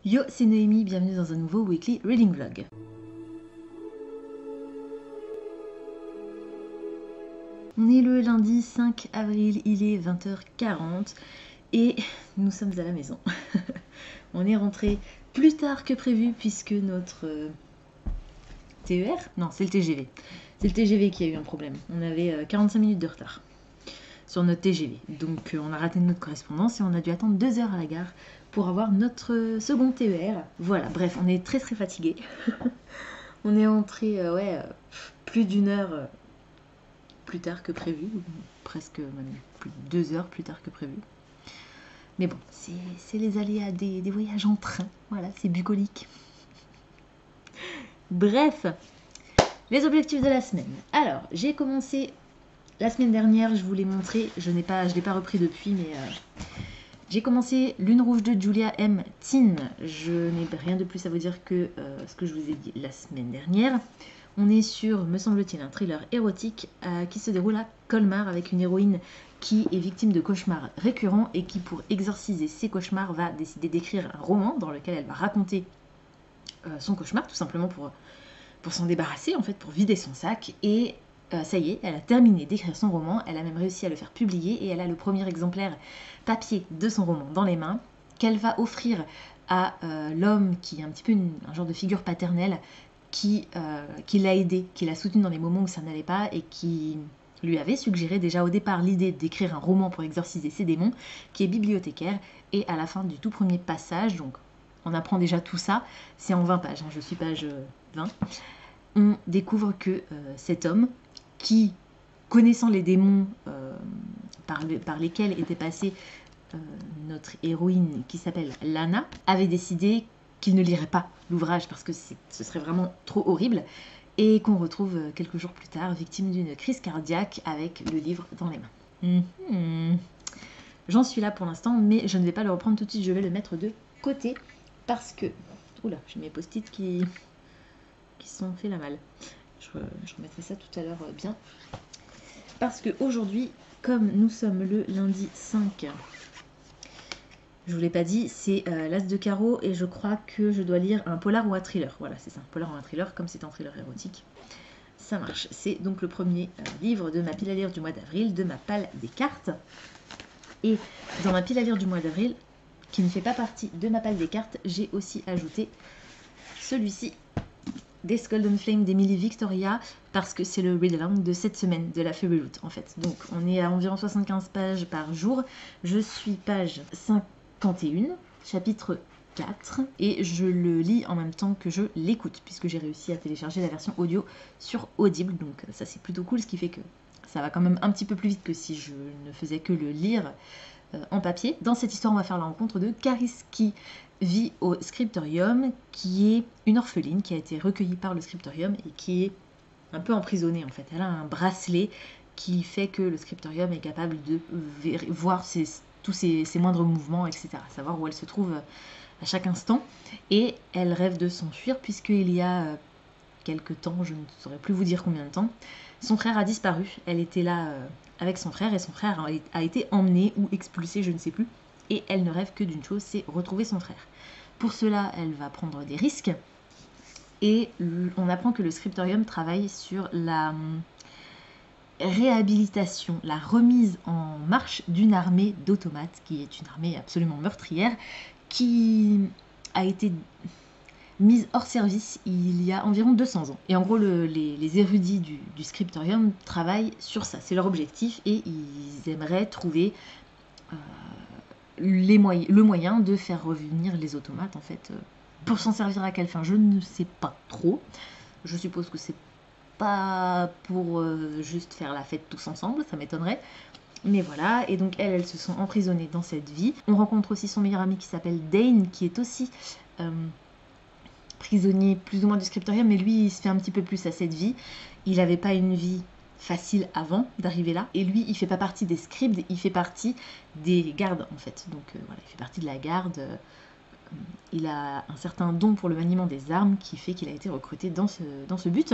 Yo, c'est Noémie, bienvenue dans un nouveau Weekly Reading Vlog. On est le lundi 5 avril, il est 20h40 et nous sommes à la maison. On est rentré plus tard que prévu puisque notre TER, non c'est le TGV. C'est le TGV qui a eu un problème. On avait 45 minutes de retard sur notre TGV. Donc on a raté notre correspondance et on a dû attendre 2 heures à la gare pour avoir notre second TER. Voilà, bref, on est très fatigué. On est entré plus d'une heure plus tard que prévu, presque même plus de 2 heures plus tard que prévu. Mais bon, c'est les aléas des voyages en train. Voilà, c'est bucolique. Bref, les objectifs de la semaine. Alors, j'ai commencé la semaine dernière, je vous l'ai montré, je ne l'ai pas repris depuis, mais j'ai commencé Lune Rouge de Julia M. Tin. Je n'ai rien de plus à vous dire que ce que je vous ai dit la semaine dernière. On est sur, me semble-t-il, un thriller érotique qui se déroule à Colmar avec une héroïne qui est victime de cauchemars récurrents et qui, pour exorciser ses cauchemars, va décider d'écrire un roman dans lequel elle va raconter son cauchemar, tout simplement pour s'en débarrasser, en fait, pour vider son sac. Et ça y est, elle a terminé d'écrire son roman, elle a même réussi à le faire publier et elle a le premier exemplaire papier de son roman dans les mains qu'elle va offrir à l'homme qui est un petit peu un genre de figure paternelle qui l'a aidé, qui l'a soutenu dans les moments où ça n'allait pas et qui lui avait suggéré déjà au départ l'idée d'écrire un roman pour exorciser ses démons, qui est bibliothécaire. Et à la fin du tout premier passage, donc on apprend déjà tout ça, c'est en 20 pages, hein, je suis page 20, on découvre que cet homme qui, connaissant les démons par lesquels était passée notre héroïne qui s'appelle Lana, avait décidé qu'il ne lirait pas l'ouvrage parce que ce serait vraiment trop horrible, et qu'on retrouve quelques jours plus tard victime d'une crise cardiaque avec le livre dans les mains. J'en suis là pour l'instant, mais je ne vais pas le reprendre tout de suite, je vais le mettre de côté parce que... Oula, j'ai mes post-it qui sont fait la malle. Je remettrai ça tout à l'heure bien. Parce qu'aujourd'hui, comme nous sommes le lundi 5... Je vous l'ai pas dit, c'est l'As de carreau et je crois que je dois lire un polar ou un thriller. Voilà, c'est ça, un polar ou un thriller, comme c'est un thriller érotique. Ça marche. C'est donc le premier livre de ma pile à lire du mois d'avril, de ma palle des cartes. Et dans ma pile à lire du mois d'avril, qui ne fait pas partie de ma palle des cartes, j'ai aussi ajouté celui-ci, des Golden Flame d'Emily Victoria, parce que c'est le read along de cette semaine de la Fairy Route en fait. Donc on est à environ 75 pages par jour. Je suis page 51, chapitre 4, et je le lis en même temps que je l'écoute, puisque j'ai réussi à télécharger la version audio sur Audible, donc ça c'est plutôt cool, ce qui fait que ça va quand même un petit peu plus vite que si je ne faisais que le lire en papier. Dans cette histoire, on va faire la rencontre de Caris qui vit au Scriptorium, qui est une orpheline qui a été recueillie par le Scriptorium et qui est un peu emprisonnée en fait. Elle a un bracelet qui fait que le Scriptorium est capable de voir tous ses moindres mouvements, etc. Savoir où elle se trouve à chaque instant. Et elle rêve de s'enfuir puisqu'il y a quelques temps, je ne saurais plus vous dire combien de temps, son frère a disparu. Elle était là avec son frère et son frère a été emmené ou expulsé, je ne sais plus. Et elle ne rêve que d'une chose, c'est retrouver son frère. Pour cela, elle va prendre des risques. Et on apprend que le Scriptorium travaille sur la réhabilitation, la remise en marche d'une armée d'automates, qui est une armée absolument meurtrière, qui a été mise hors service il y a environ 200 ans. Et en gros, les érudits du Scriptorium travaillent sur ça, c'est leur objectif, et ils aimeraient trouver le moyen de faire revenir les automates, en fait. Pour s'en servir à quelle fin, je ne sais pas trop. Je suppose que c'est pas pour juste faire la fête tous ensemble, ça m'étonnerait. Mais voilà, et donc elles se sont emprisonnées dans cette vie. On rencontre aussi son meilleur ami qui s'appelle Dane, qui est aussi prisonnier plus ou moins du Scriptorium, mais lui il se fait un petit peu plus à cette vie. Il n'avait pas une vie facile avant d'arriver là, et lui il fait pas partie des scribes, il fait partie des gardes en fait. Donc voilà, il fait partie de la garde il a un certain don pour le maniement des armes qui fait qu'il a été recruté dans ce but.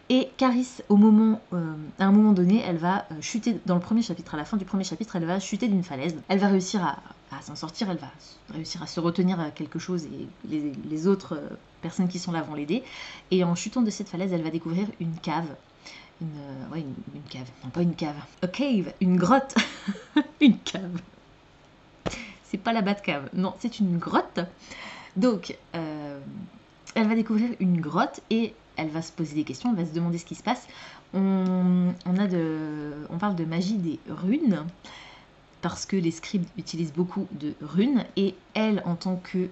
Et Caris, à un moment donné, elle va chuter, dans le premier chapitre, à la fin du premier chapitre, elle va chuter d'une falaise. Elle va réussir à s'en sortir, elle va réussir à se retenir à quelque chose et les autres personnes qui sont là vont l'aider. Et en chutant de cette falaise, elle va découvrir une cave. Une cave, non pas une cave, a cave, une grotte, une cave. C'est pas la Batcave, non, c'est une grotte. Donc, elle va découvrir une grotte et elle va se poser des questions, elle va se demander ce qui se passe. On parle de magie des runes, parce que les scribes utilisent beaucoup de runes, et elle, en tant que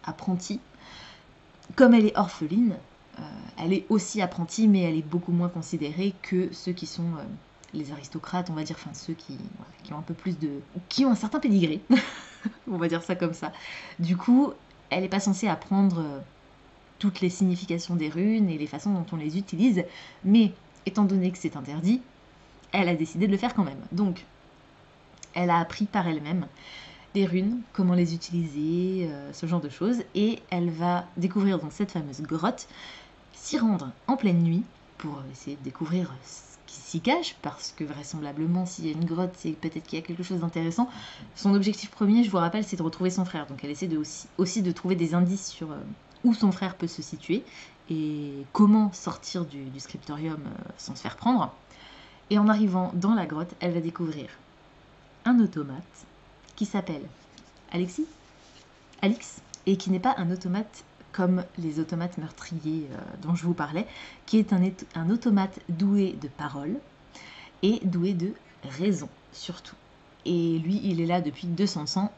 apprentie, comme elle est orpheline, elle est aussi apprentie, mais elle est beaucoup moins considérée que ceux qui sont les aristocrates, on va dire, enfin ceux qui ont un peu plus de... qui ont un certain pédigré, on va dire ça comme ça. Du coup, elle n'est pas censée apprendre toutes les significations des runes et les façons dont on les utilise, mais étant donné que c'est interdit, elle a décidé de le faire quand même. Donc, elle a appris par elle-même des runes, comment les utiliser, ce genre de choses, et elle va découvrir dans cette fameuse grotte, s'y rendre en pleine nuit pour essayer de découvrir ce qui s'y cache, parce que vraisemblablement, s'il y a une grotte, c'est peut-être qu'il y a quelque chose d'intéressant. Son objectif premier, je vous rappelle, c'est de retrouver son frère, donc elle essaie aussi de trouver des indices sur où son frère peut se situer, et comment sortir du scriptorium sans se faire prendre. Et en arrivant dans la grotte, elle va découvrir un automate qui s'appelle Alix, et qui n'est pas un automate comme les automates meurtriers dont je vous parlais, qui est un automate doué de parole et doué de raison, surtout. Et lui, il est là depuis 200 ans.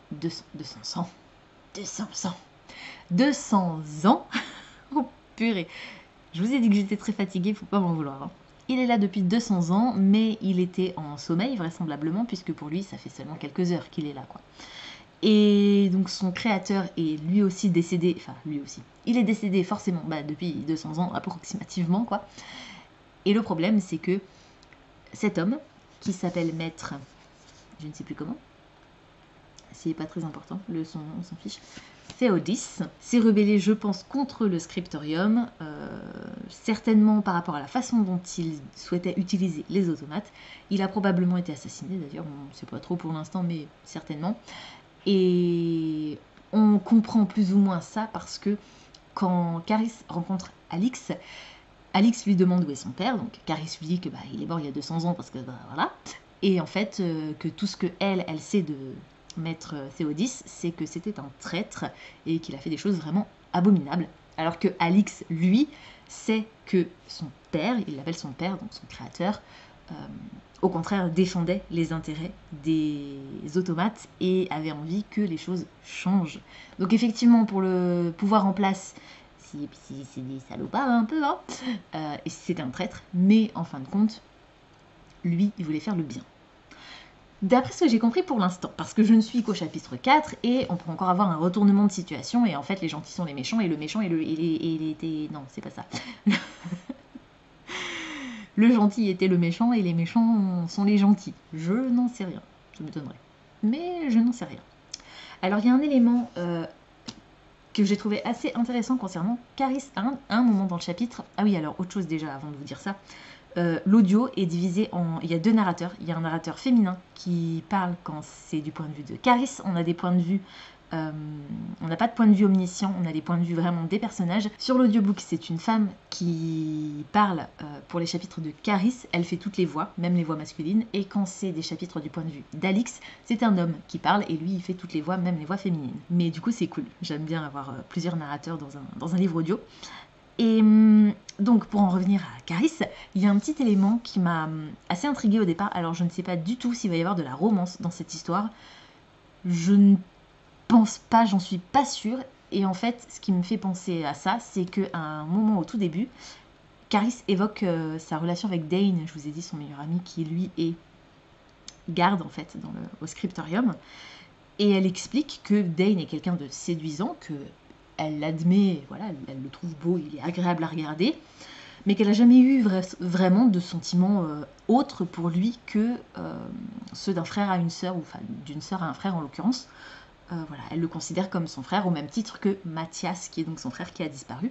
Oh purée. Je vous ai dit que j'étais très fatiguée, faut pas m'en vouloir. Hein. Il est là depuis 200 ans, mais il était en sommeil vraisemblablement, puisque pour lui, ça fait seulement quelques heures qu'il est là, quoi. Et donc son créateur est lui aussi décédé, enfin lui aussi, il est décédé forcément depuis 200 ans approximativement, quoi. Et le problème, c'est que cet homme, qui s'appelle Maître, je ne sais plus comment, c'est pas très important, son nom, on s'en fiche, Théodis, s'est rebellé, je pense, contre le scriptorium, certainement par rapport à la façon dont il souhaitait utiliser les automates. Il a probablement été assassiné, d'ailleurs, on ne sait pas trop pour l'instant, mais certainement. Et on comprend plus ou moins ça parce que quand Caris rencontre Alix, Alix lui demande où est son père, donc Caris lui dit que il est mort il y a 200 ans parce que voilà, et en fait que tout ce que elle sait de Maître Théodis, c'est que c'était un traître et qu'il a fait des choses vraiment abominables, alors que Alix, lui, sait que son père, il l'appelle son père, donc son créateur, au contraire défendait les intérêts des automates et avait envie que les choses changent. Donc effectivement, pour le pouvoir en place, c'est des salopards un peu, hein, et c'était un traître, mais en fin de compte, lui, il voulait faire le bien. D'après ce que j'ai compris pour l'instant, parce que je ne suis qu'au chapitre 4, et on peut encore avoir un retournement de situation, et en fait les gentils sont les méchants, et le méchant il était... Non, c'est pas ça. Le gentil était le méchant, et les méchants sont les gentils. Je n'en sais rien, ça m'étonnerait. Mais je n'en sais rien. Alors il y a un élément que j'ai trouvé assez intéressant concernant Caris à un moment dans le chapitre. Ah oui, alors autre chose déjà avant de vous dire ça. L'audio est divisé en... Il y a deux narrateurs. Il y a un narrateur féminin qui parle quand c'est du point de vue de Caris. On a des points de vue... on n'a pas de point de vue omniscient, on a des points de vue vraiment des personnages. Sur l'audiobook, c'est une femme qui parle pour les chapitres de Caris. Elle fait toutes les voix, même les voix masculines. Et quand c'est des chapitres du point de vue d'Alix, c'est un homme qui parle et lui, il fait toutes les voix, même les voix féminines. Mais du coup, c'est cool. J'aime bien avoir plusieurs narrateurs dans un livre audio. Et donc, pour en revenir à Caris, il y a un petit élément qui m'a assez intriguée au départ. Alors, je ne sais pas du tout s'il va y avoir de la romance dans cette histoire. Je ne pense pas, j'en suis pas sûre. Et en fait, ce qui me fait penser à ça, c'est qu'à un moment au tout début, Caris évoque sa relation avec Dane, je vous ai dit son meilleur ami, qui lui est garde en fait au scriptorium. Et elle explique que Dane est quelqu'un de séduisant, que elle l'admet, voilà, elle le trouve beau, il est agréable à regarder, mais qu'elle n'a jamais eu vraiment de sentiments autres pour lui que ceux d'un frère à une sœur, ou enfin d'une sœur à un frère en l'occurrence. voilà, elle le considère comme son frère au même titre que Mathias, qui est donc son frère qui a disparu.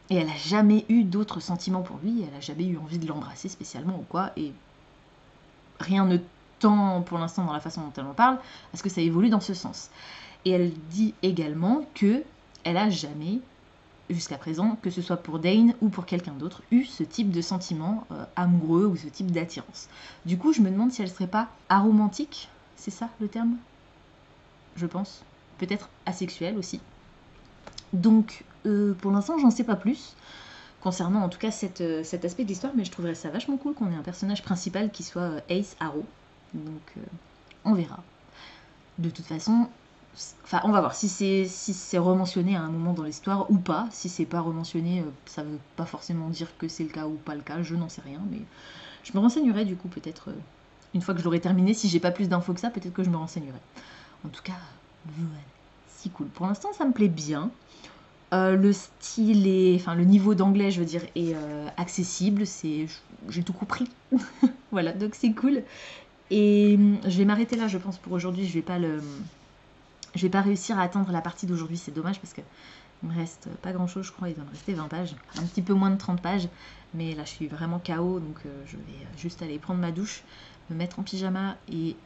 Et elle n'a jamais eu d'autres sentiments pour lui, elle n'a jamais eu envie de l'embrasser spécialement ou quoi. Et rien ne tend pour l'instant dans la façon dont elle en parle à ce que ça évolue dans ce sens. Et elle dit également que elle a jamais, jusqu'à présent, que ce soit pour Dane ou pour quelqu'un d'autre, eu ce type de sentiment amoureux ou ce type d'attirance. Du coup, je me demande si elle serait pas aromantique, c'est ça le terme ? Je pense. Peut-être asexuelle aussi. Donc, pour l'instant, j'en sais pas plus concernant en tout cas cet aspect de l'histoire, mais je trouverais ça vachement cool qu'on ait un personnage principal qui soit Ace Arrow. Donc, on verra. De toute façon, enfin, on va voir si c'est rementionné à un moment dans l'histoire ou pas. Si c'est pas rementionné, ça veut pas forcément dire que c'est le cas ou pas le cas, je n'en sais rien, mais je me renseignerai du coup peut-être une fois que je l'aurai terminé. Si j'ai pas plus d'infos que ça, peut-être que je me renseignerai. En tout cas, voilà, si cool. Pour l'instant, ça me plaît bien. Le style est, enfin le niveau d'anglais, je veux dire, est accessible. J'ai tout compris. Voilà, donc c'est cool. Et je vais m'arrêter là, je pense, pour aujourd'hui. Je vais pas réussir à atteindre la partie d'aujourd'hui, c'est dommage parce que il me reste pas grand chose, je crois, il doit me rester 20 pages, un petit peu moins de 30 pages, mais là je suis vraiment KO, donc je vais juste aller prendre ma douche, me mettre en pyjama et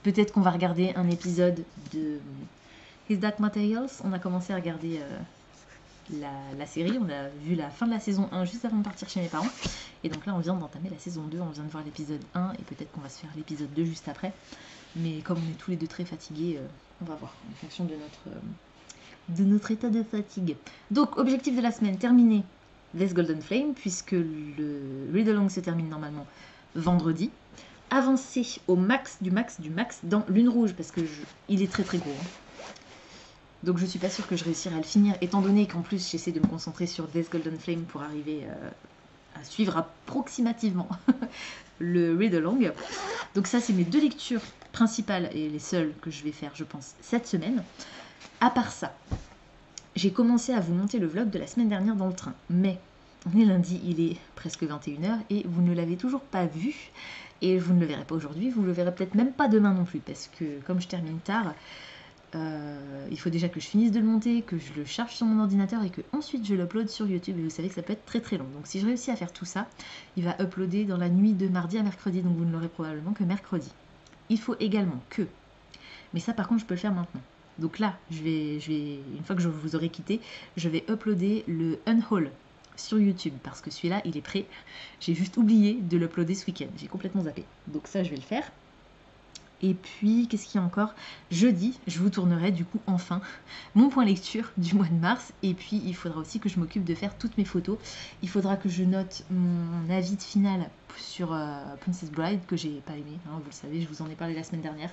peut-être qu'on va regarder un épisode de His Dark Materials. On a commencé à regarder la série, on a vu la fin de la saison 1 juste avant de partir chez mes parents, et donc là on vient d'entamer la saison 2, on vient de voir l'épisode 1, et peut-être qu'on va se faire l'épisode 2 juste après. Mais comme on est tous les deux très fatigués, on va voir en fonction de notre état de fatigue. Donc, objectif de la semaine, terminer This Golden Flame, puisque le read-along se termine normalement vendredi. Avancer au max du max du max dans Lune Rouge, parce que il est très très gros. Hein. Donc je suis pas sûre que je réussirai à le finir, étant donné qu'en plus j'essaie de me concentrer sur This Golden Flame pour arriver à suivre approximativement le read-along. Donc ça, c'est mes 2 lectures principales et les seules que je vais faire, je pense, cette semaine. À part ça, j'ai commencé à vous monter le vlog de la semaine dernière dans le train. Mais on est lundi, il est presque 21h et vous ne l'avez toujours pas vu. Et vous ne le verrez pas aujourd'hui, vous le verrez peut-être même pas demain non plus. Parce que comme je termine tard, il faut déjà que je finisse de le monter, que je le charge sur mon ordinateur et que ensuite je l'upload sur YouTube. Et vous savez que ça peut être très très long. Donc si je réussis à faire tout ça, il va uploader dans la nuit de mardi à mercredi. Donc vous ne l'aurez probablement que mercredi. Il faut également que... Mais ça par contre je peux le faire maintenant. Donc là, je vais une fois que je vous aurai quitté, je vais uploader le Unhaul sur YouTube. Parce que celui-là, il est prêt. J'ai juste oublié de l'uploader ce week-end. J'ai complètement zappé. Donc ça, je vais le faire. Et puis, qu'est-ce qu'il y a encore ? Jeudi, je vous tournerai du coup enfin mon point lecture du mois de mars. Et puis, il faudra aussi que je m'occupe de faire toutes mes photos. Il faudra que je note mon avis de finale sur Princess Bride, que j'ai pas aimé. Hein, vous le savez, je vous en ai parlé la semaine dernière.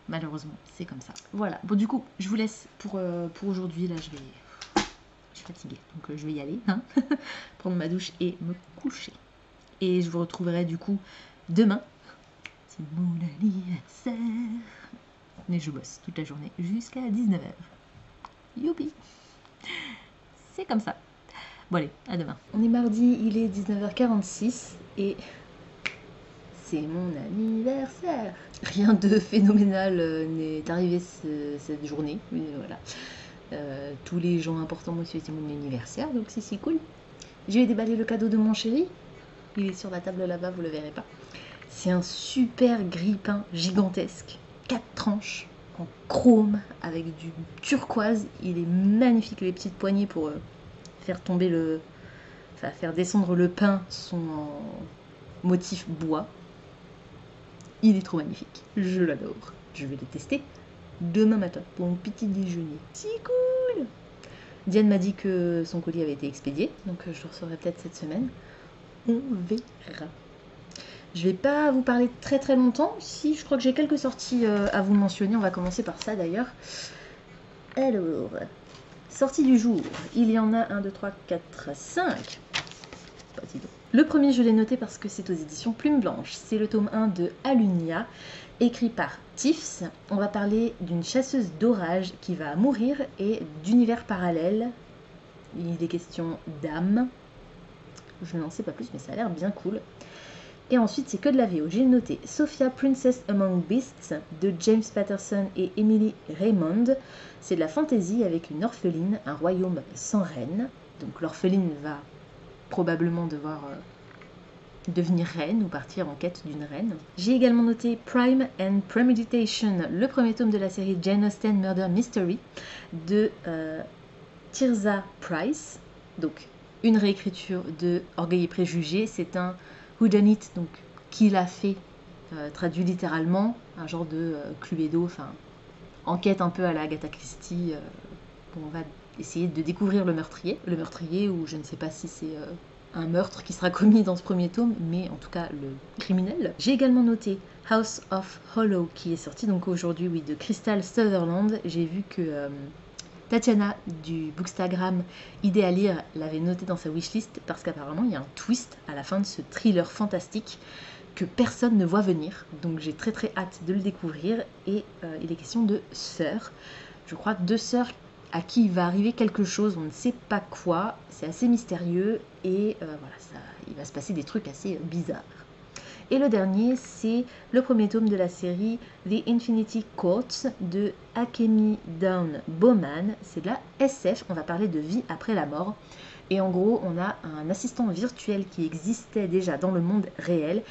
Malheureusement, c'est comme ça. Voilà. Bon, du coup, je vous laisse pour aujourd'hui. Là, je suis fatiguée, donc je vais y aller. Hein prendre ma douche et me coucher. Et je vous retrouverai du coup demain. C'est mon anniversaire. Mais je bosse toute la journée jusqu'à 19h. Youpi. C'est comme ça. Bon allez, à demain. On est mardi, il est 19h46 et c'est mon anniversaire. Rien de phénoménal n'est arrivé cette journée. Mais voilà. Tous les gens importants m'ont souhaité mon anniversaire, donc c'est cool. Je vais déballer le cadeau de mon chéri. Il est sur la table là-bas, vous le verrez pas. C'est un super grille-pain gigantesque, 4 tranches en chrome avec du turquoise. Il est magnifique, les petites poignées pour faire tomber faire descendre le pain sont en motif bois. Il est trop magnifique, je l'adore. Je vais les tester demain matin pour mon petit déjeuner. Si cool! Diane m'a dit que son colis avait été expédié, donc je le recevrai peut-être cette semaine. On verra. Je vais pas vous parler très très longtemps. Si, je crois que j'ai quelques sorties à vous mentionner. On va commencer par ça d'ailleurs. Alors, sortie du jour. Il y en a 1, 2, 3, 4, 5. Le premier, je l'ai noté parce que c'est aux éditions Plume Blanche. C'est le tome 1 de Alunia, écrit par Tiffs. On va parler d'une chasseuse d'orage qui va mourir et d'univers parallèles. Il est question d'âme. Je n'en sais pas plus, mais ça a l'air bien cool. Et ensuite, c'est que de la VO. J'ai noté Sophia Princess Among Beasts de James Patterson et Emily Raymond. C'est de la fantasy avec une orpheline, un royaume sans reine. Donc l'orpheline va probablement devoir devenir reine ou partir en quête d'une reine. J'ai également noté Prime and Premeditation, le premier tome de la série Jane Austen Murder Mystery de Tirzah Price. Donc une réécriture de Orgueil et Préjugés. C'est un whodunit, donc qui l'a fait, traduit littéralement, un genre de Cluedo, enfin enquête un peu à la Agatha Christie, où on va essayer de découvrir le meurtrier, ou je ne sais pas si c'est un meurtre qui sera commis dans ce premier tome, mais en tout cas le criminel. J'ai également noté House of Hollow, qui est sorti donc aujourd'hui, oui, de Crystal Sutherland. J'ai vu que Tatiana du Bookstagram Idée à lire l'avait noté dans sa wishlist parce qu'apparemment il y a un twist à la fin de ce thriller fantastique que personne ne voit venir. Donc j'ai très très hâte de le découvrir. Et il est question de sœurs. Je crois 2 sœurs à qui il va arriver quelque chose, on ne sait pas quoi. C'est assez mystérieux et voilà, il va se passer des trucs assez bizarres. Et le dernier, c'est le premier tome de la série The Infinity Courts de Akemi Dawn Bowman. C'est de la SF, on va parler de vie après la mort. Et en gros, on a un assistant virtuel qui existait déjà dans le monde réel,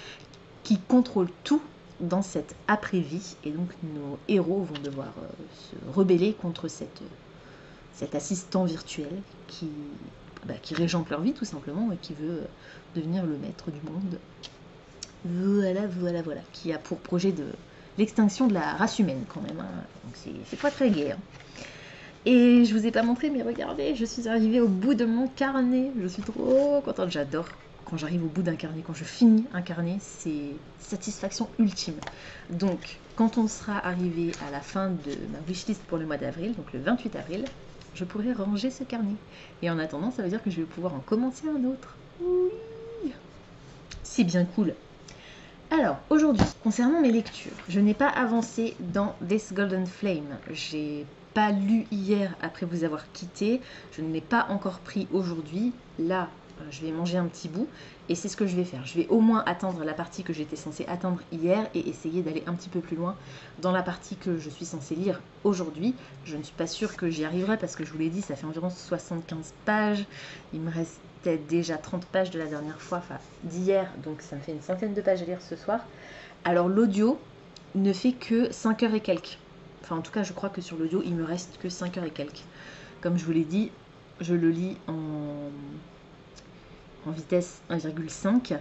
qui contrôle tout dans cette après-vie. Et donc nos héros vont devoir se rebeller contre cet assistant virtuel qui régente leur vie tout simplement et qui veut devenir le maître du monde. Voilà, qui a pour projet de l'extinction de la race humaine quand même, hein. Donc c'est pas très gai, hein. Et je vous ai pas montré, mais regardez, je suis arrivée au bout de mon carnet. Je suis trop contente, j'adore quand j'arrive au bout d'un carnet, quand je finis un carnet, c'est satisfaction ultime. Donc quand on sera arrivé à la fin de ma wishlist pour le mois d'avril, donc le 28 avril, je pourrai ranger ce carnet. Et en attendant, ça veut dire que je vais pouvoir en commencer un autre. Oui, c'est bien cool. Alors, aujourd'hui, concernant mes lectures, je n'ai pas avancé dans This Golden Flame. J'ai pas lu hier après vous avoir quitté. Je ne l'ai pas encore pris aujourd'hui. Là, je vais manger un petit bout et c'est ce que je vais faire. Je vais au moins atteindre la partie que j'étais censée atteindre hier et essayer d'aller un petit peu plus loin dans la partie que je suis censée lire aujourd'hui. Je ne suis pas sûre que j'y arriverai parce que je vous l'ai dit, ça fait environ 75 pages. Il me reste déjà 30 pages de la dernière fois, enfin d'hier, donc ça me fait une centaine de pages à lire ce soir. Alors l'audio ne fait que 5 heures et quelques. Enfin en tout cas je crois que sur l'audio il me reste que 5 heures et quelques. Comme je vous l'ai dit, je le lis en vitesse 1,5.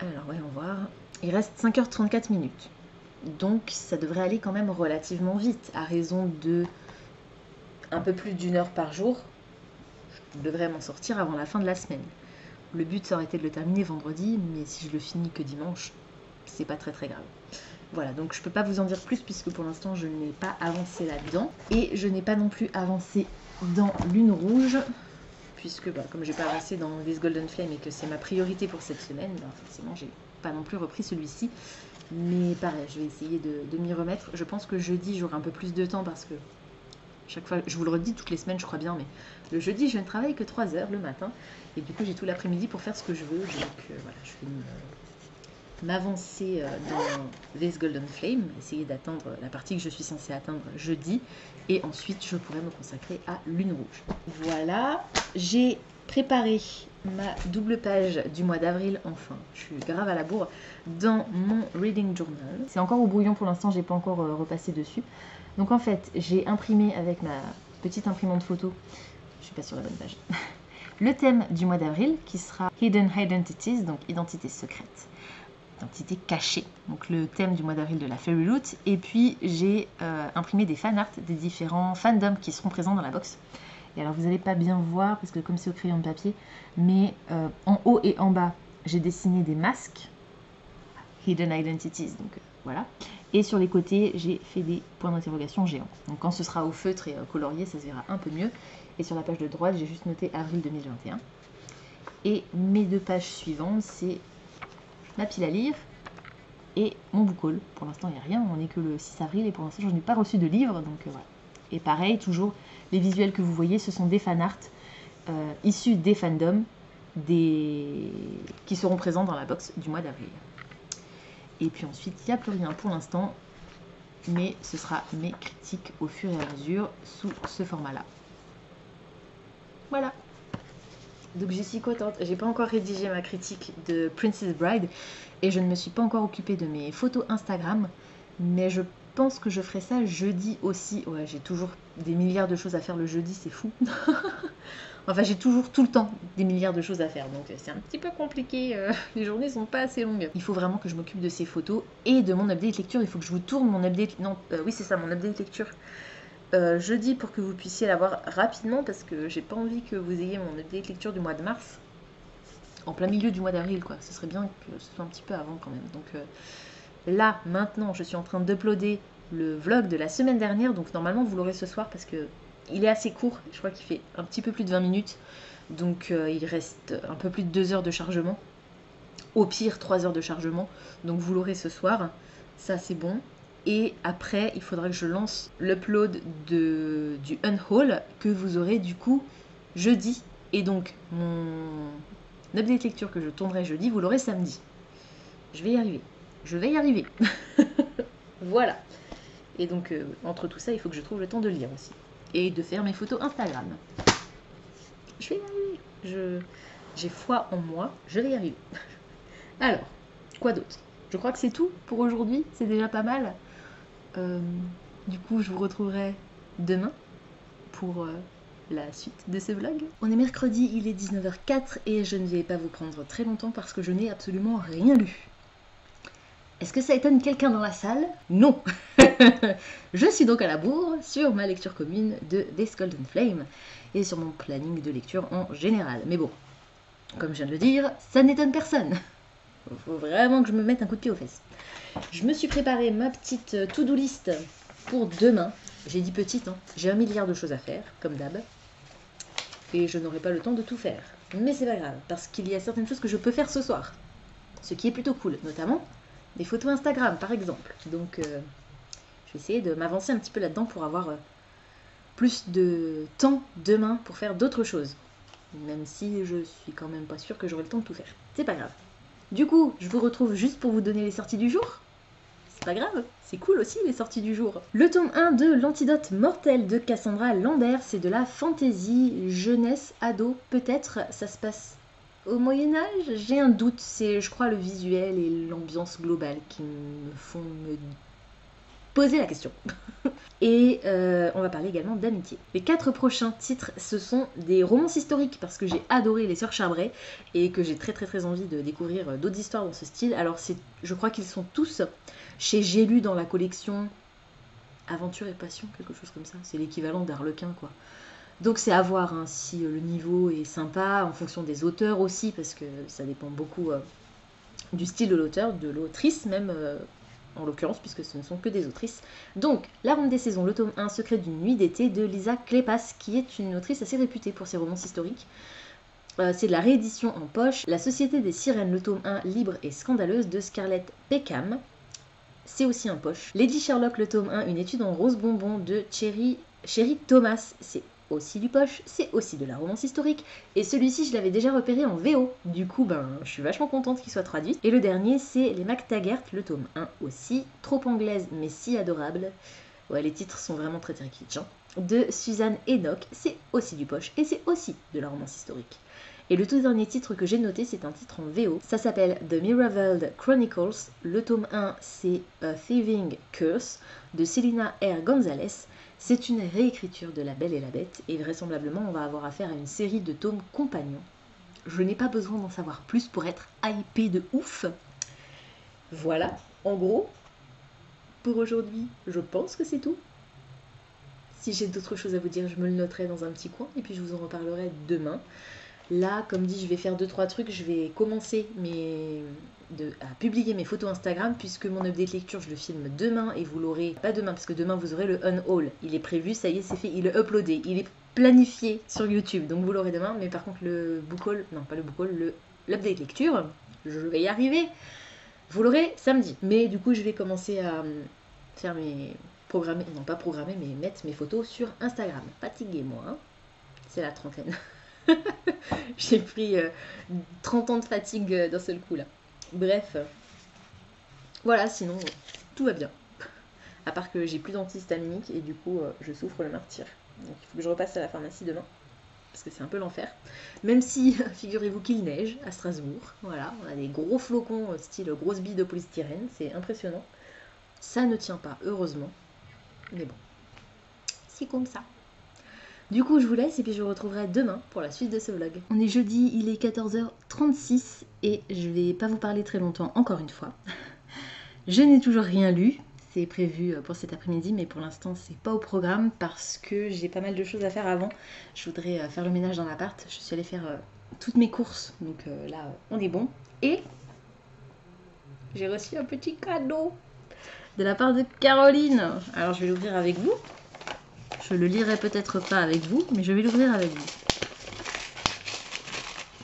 Alors voyons voir. Il reste 5h34 minutes. Donc ça devrait aller quand même relativement vite, à raison de un peu plus d'1 heure par jour. Je devrais m'en sortir avant la fin de la semaine. Le but ça aurait été de le terminer vendredi, mais si je le finis que dimanche, c'est pas très grave. Voilà, donc je peux pas vous en dire plus puisque pour l'instant je n'ai pas avancé là-dedans. Et je n'ai pas non plus avancé dans Lune Rouge, puisque comme j'ai pas avancé dans This Golden Flame et que c'est ma priorité pour cette semaine, forcément j'ai pas non plus repris celui-ci. Mais pareil, je vais essayer de m'y remettre. Je pense que jeudi j'aurai un peu plus de temps parce que chaque fois, je vous le redis toutes les semaines je crois bien, mais le jeudi je ne travaille que 3 heures le matin et du coup j'ai tout l'après-midi pour faire ce que je veux. Donc voilà, je vais m'avancer dans This Golden Flame, essayer d'atteindre la partie que je suis censée atteindre jeudi et ensuite je pourrai me consacrer à Lune Rouge. Voilà, j'ai préparé ma double page du mois d'avril, enfin je suis grave à la bourre, dans mon Reading Journal. C'est encore au brouillon pour l'instant, j'ai pas encore repassé dessus. Donc en fait, j'ai imprimé avec ma petite imprimante photo, je suis pas sur la bonne page, le thème du mois d'avril qui sera Hidden Identities, donc identité secrète, identité cachée, donc le thème du mois d'avril de la Fairy Loot. Et puis j'ai imprimé des fan art des différents fandoms qui seront présents dans la box. Et alors vous n'allez pas bien voir parce que comme c'est au crayon de papier, mais en haut et en bas, j'ai dessiné des masques, Hidden Identities, donc voilà. Et sur les côtés, j'ai fait des points d'interrogation géants. Donc quand ce sera au feutre et colorié, ça se verra un peu mieux. Et sur la page de droite, j'ai juste noté avril 2021. Et mes 2 pages suivantes, c'est ma pile à lire et mon book haul. Pour l'instant, il n'y a rien, on n'est que le 6 avril et pour l'instant, je n'ai pas reçu de livre. Donc voilà. Et pareil, toujours, les visuels que vous voyez, ce sont des fan art issus des fandoms qui seront présents dans la box du mois d'avril. Et puis ensuite, il n'y a plus rien pour l'instant, mais ce sera mes critiques au fur et à mesure sous ce format-là. Voilà. Donc je suis contente. J'ai pas encore rédigé ma critique de Princess Bride et je ne me suis pas encore occupée de mes photos Instagram, mais je pense que je ferai ça jeudi aussi. Ouais, j'ai toujours des milliards de choses à faire le jeudi, c'est fou. Enfin, j'ai toujours tout le temps des milliards de choses à faire, donc c'est un petit peu compliqué. Les journées sont pas assez longues. Il faut vraiment que je m'occupe de ces photos et de mon update lecture. Il faut que je vous tourne mon update. Non, oui, c'est ça, mon update lecture. Jeudi pour que vous puissiez l'avoir rapidement parce que j'ai pas envie que vous ayez mon update lecture du mois de mars en plein milieu du mois d'avril, quoi. Ce serait bien que ce soit un petit peu avant quand même. Donc là, maintenant, je suis en train d'uploader le vlog de la semaine dernière, donc normalement vous l'aurez ce soir parce que il est assez court, je crois qu'il fait un petit peu plus de 20 minutes, donc il reste un peu plus de 2 heures de chargement, au pire 3 heures de chargement, donc vous l'aurez ce soir, ça c'est bon. Et après, il faudra que je lance l'upload du unhaul que vous aurez du coup jeudi. Et donc, mon update lecture que je tournerai jeudi, vous l'aurez samedi. Je vais y arriver. Je vais y arriver. Voilà. Et donc, entre tout ça, il faut que je trouve le temps de lire aussi. Et de faire mes photos Instagram. Je vais y arriver. J'ai foi en moi. Je vais y arriver. Alors, quoi d'autre? Je crois que c'est tout pour aujourd'hui. C'est déjà pas mal. Du coup, je vous retrouverai demain pour la suite de ce vlog. On est mercredi, il est 19h04 et je ne vais pas vous prendre très longtemps parce que je n'ai absolument rien lu. Est-ce que ça étonne quelqu'un dans la salle? Non. Je suis donc à la bourre sur ma lecture commune de This Golden Flame et sur mon planning de lecture en général. Mais bon, comme je viens de le dire, ça n'étonne personne. Il faut vraiment que je me mette un coup de pied aux fesses. Je me suis préparé ma petite to-do list pour demain. J'ai dit petite, hein. J'ai 1 milliard de choses à faire, comme d'hab. Et je n'aurai pas le temps de tout faire. Mais c'est pas grave, parce qu'il y a certaines choses que je peux faire ce soir. Ce qui est plutôt cool, notamment des photos Instagram, par exemple. Donc, je vais essayer de m'avancer un petit peu là-dedans pour avoir plus de temps demain pour faire d'autres choses. Même si je suis quand même pas sûre que j'aurai le temps de tout faire. C'est pas grave. Du coup, je vous retrouve juste pour vous donner les sorties du jour. C'est pas grave, c'est cool aussi les sorties du jour. Le tome 1 de L'Antidote Mortel de Cassandra Lambert, c'est de la fantasy, jeunesse, ado, peut-être. Ça se passe au Moyen-Âge? J'ai un doute, c'est je crois le visuel et l'ambiance globale qui me font me poser la question. Et on va parler également d'amitié. Les 4 prochains titres, ce sont des romances historiques parce que j'ai adoré les Sœurs Chabray et que j'ai très envie de découvrir d'autres histoires dans ce style. Alors je crois qu'ils sont tous chez J'ai lu dans la collection Aventure et Passion, quelque chose comme ça. C'est l'équivalent d'Arlequin, quoi. Donc c'est à voir hein, si le niveau est sympa en fonction des auteurs aussi parce que ça dépend beaucoup du style de l'auteur, de l'autrice même. En l'occurrence, puisque ce ne sont que des autrices. Donc, La Ronde des Saisons, le tome 1, Secret d'une nuit d'été, de Lisa Kleypas, qui est une autrice assez réputée pour ses romances historiques. C'est de la réédition en poche. La Société des Sirènes, le tome 1, Libre et scandaleuse, de Scarlett Peckham. C'est aussi en poche. Lady Sherlock, le tome 1, Une étude en rose bonbon, de Cherry Thomas. C'est aussi du poche, c'est aussi de la romance historique, et celui-ci je l'avais déjà repéré en VO, du coup je suis vachement contente qu'il soit traduit. Et le dernier c'est Les MacTaggart, le tome 1 aussi, trop anglaise mais si adorable, ouais les titres sont vraiment très kitsch, hein. De Suzanne Enoch, c'est aussi du poche, et c'est aussi de la romance historique. Et le tout dernier titre que j'ai noté, c'est un titre en VO, ça s'appelle The Mirabelle Chronicles, le tome 1 c'est A Thieving Curse, de Selina R. Gonzalez. C'est une réécriture de La Belle et la Bête, et vraisemblablement on va avoir affaire à une série de tomes compagnons. Je n'ai pas besoin d'en savoir plus pour être hypée de ouf. Voilà, en gros, pour aujourd'hui, je pense que c'est tout. Si j'ai d'autres choses à vous dire, je me le noterai dans un petit coin, et puis je vous en reparlerai demain. Là, comme dit, je vais faire 2-3 trucs, je vais commencer à publier mes photos Instagram puisque mon update lecture je le filme demain et vous l'aurez, pas demain parce que demain vous aurez le unhaul, il est prévu, ça y est c'est fait, il est uploadé, il est planifié sur YouTube donc vous l'aurez demain, mais par contre le book haul, non pas le book haul, l'update lecture, je vais y arriver, vous l'aurez samedi. Mais du coup je vais commencer à faire mettre mes photos sur Instagram, fatiguez-moi, hein. C'est la trentaine. J'ai pris 30 ans de fatigue d'un seul coup là. Bref, voilà, sinon tout va bien. À part que j'ai plus d'antihistaminique et du coup je souffre le martyr. Donc il faut que je repasse à la pharmacie demain. Parce que c'est un peu l'enfer. Même si, figurez-vous qu'il neige à Strasbourg. Voilà, on a des gros flocons style grosse bille de polystyrène. C'est impressionnant. Ça ne tient pas, heureusement. Mais bon, c'est comme ça. Du coup, je vous laisse et puis je vous retrouverai demain pour la suite de ce vlog. On est jeudi, il est 14h36 et je vais pas vous parler très longtemps encore une fois. Je n'ai toujours rien lu. C'est prévu pour cet après-midi, mais pour l'instant c'est pas au programme parce que j'ai pas mal de choses à faire avant. Je voudrais faire le ménage dans l'appart. Je suis allée faire toutes mes courses, donc là on est bon. Et j'ai reçu un petit cadeau de la part de Caroline. Alors je vais l'ouvrir avec vous. Je le lirai peut-être pas avec vous, mais je vais l'ouvrir avec vous.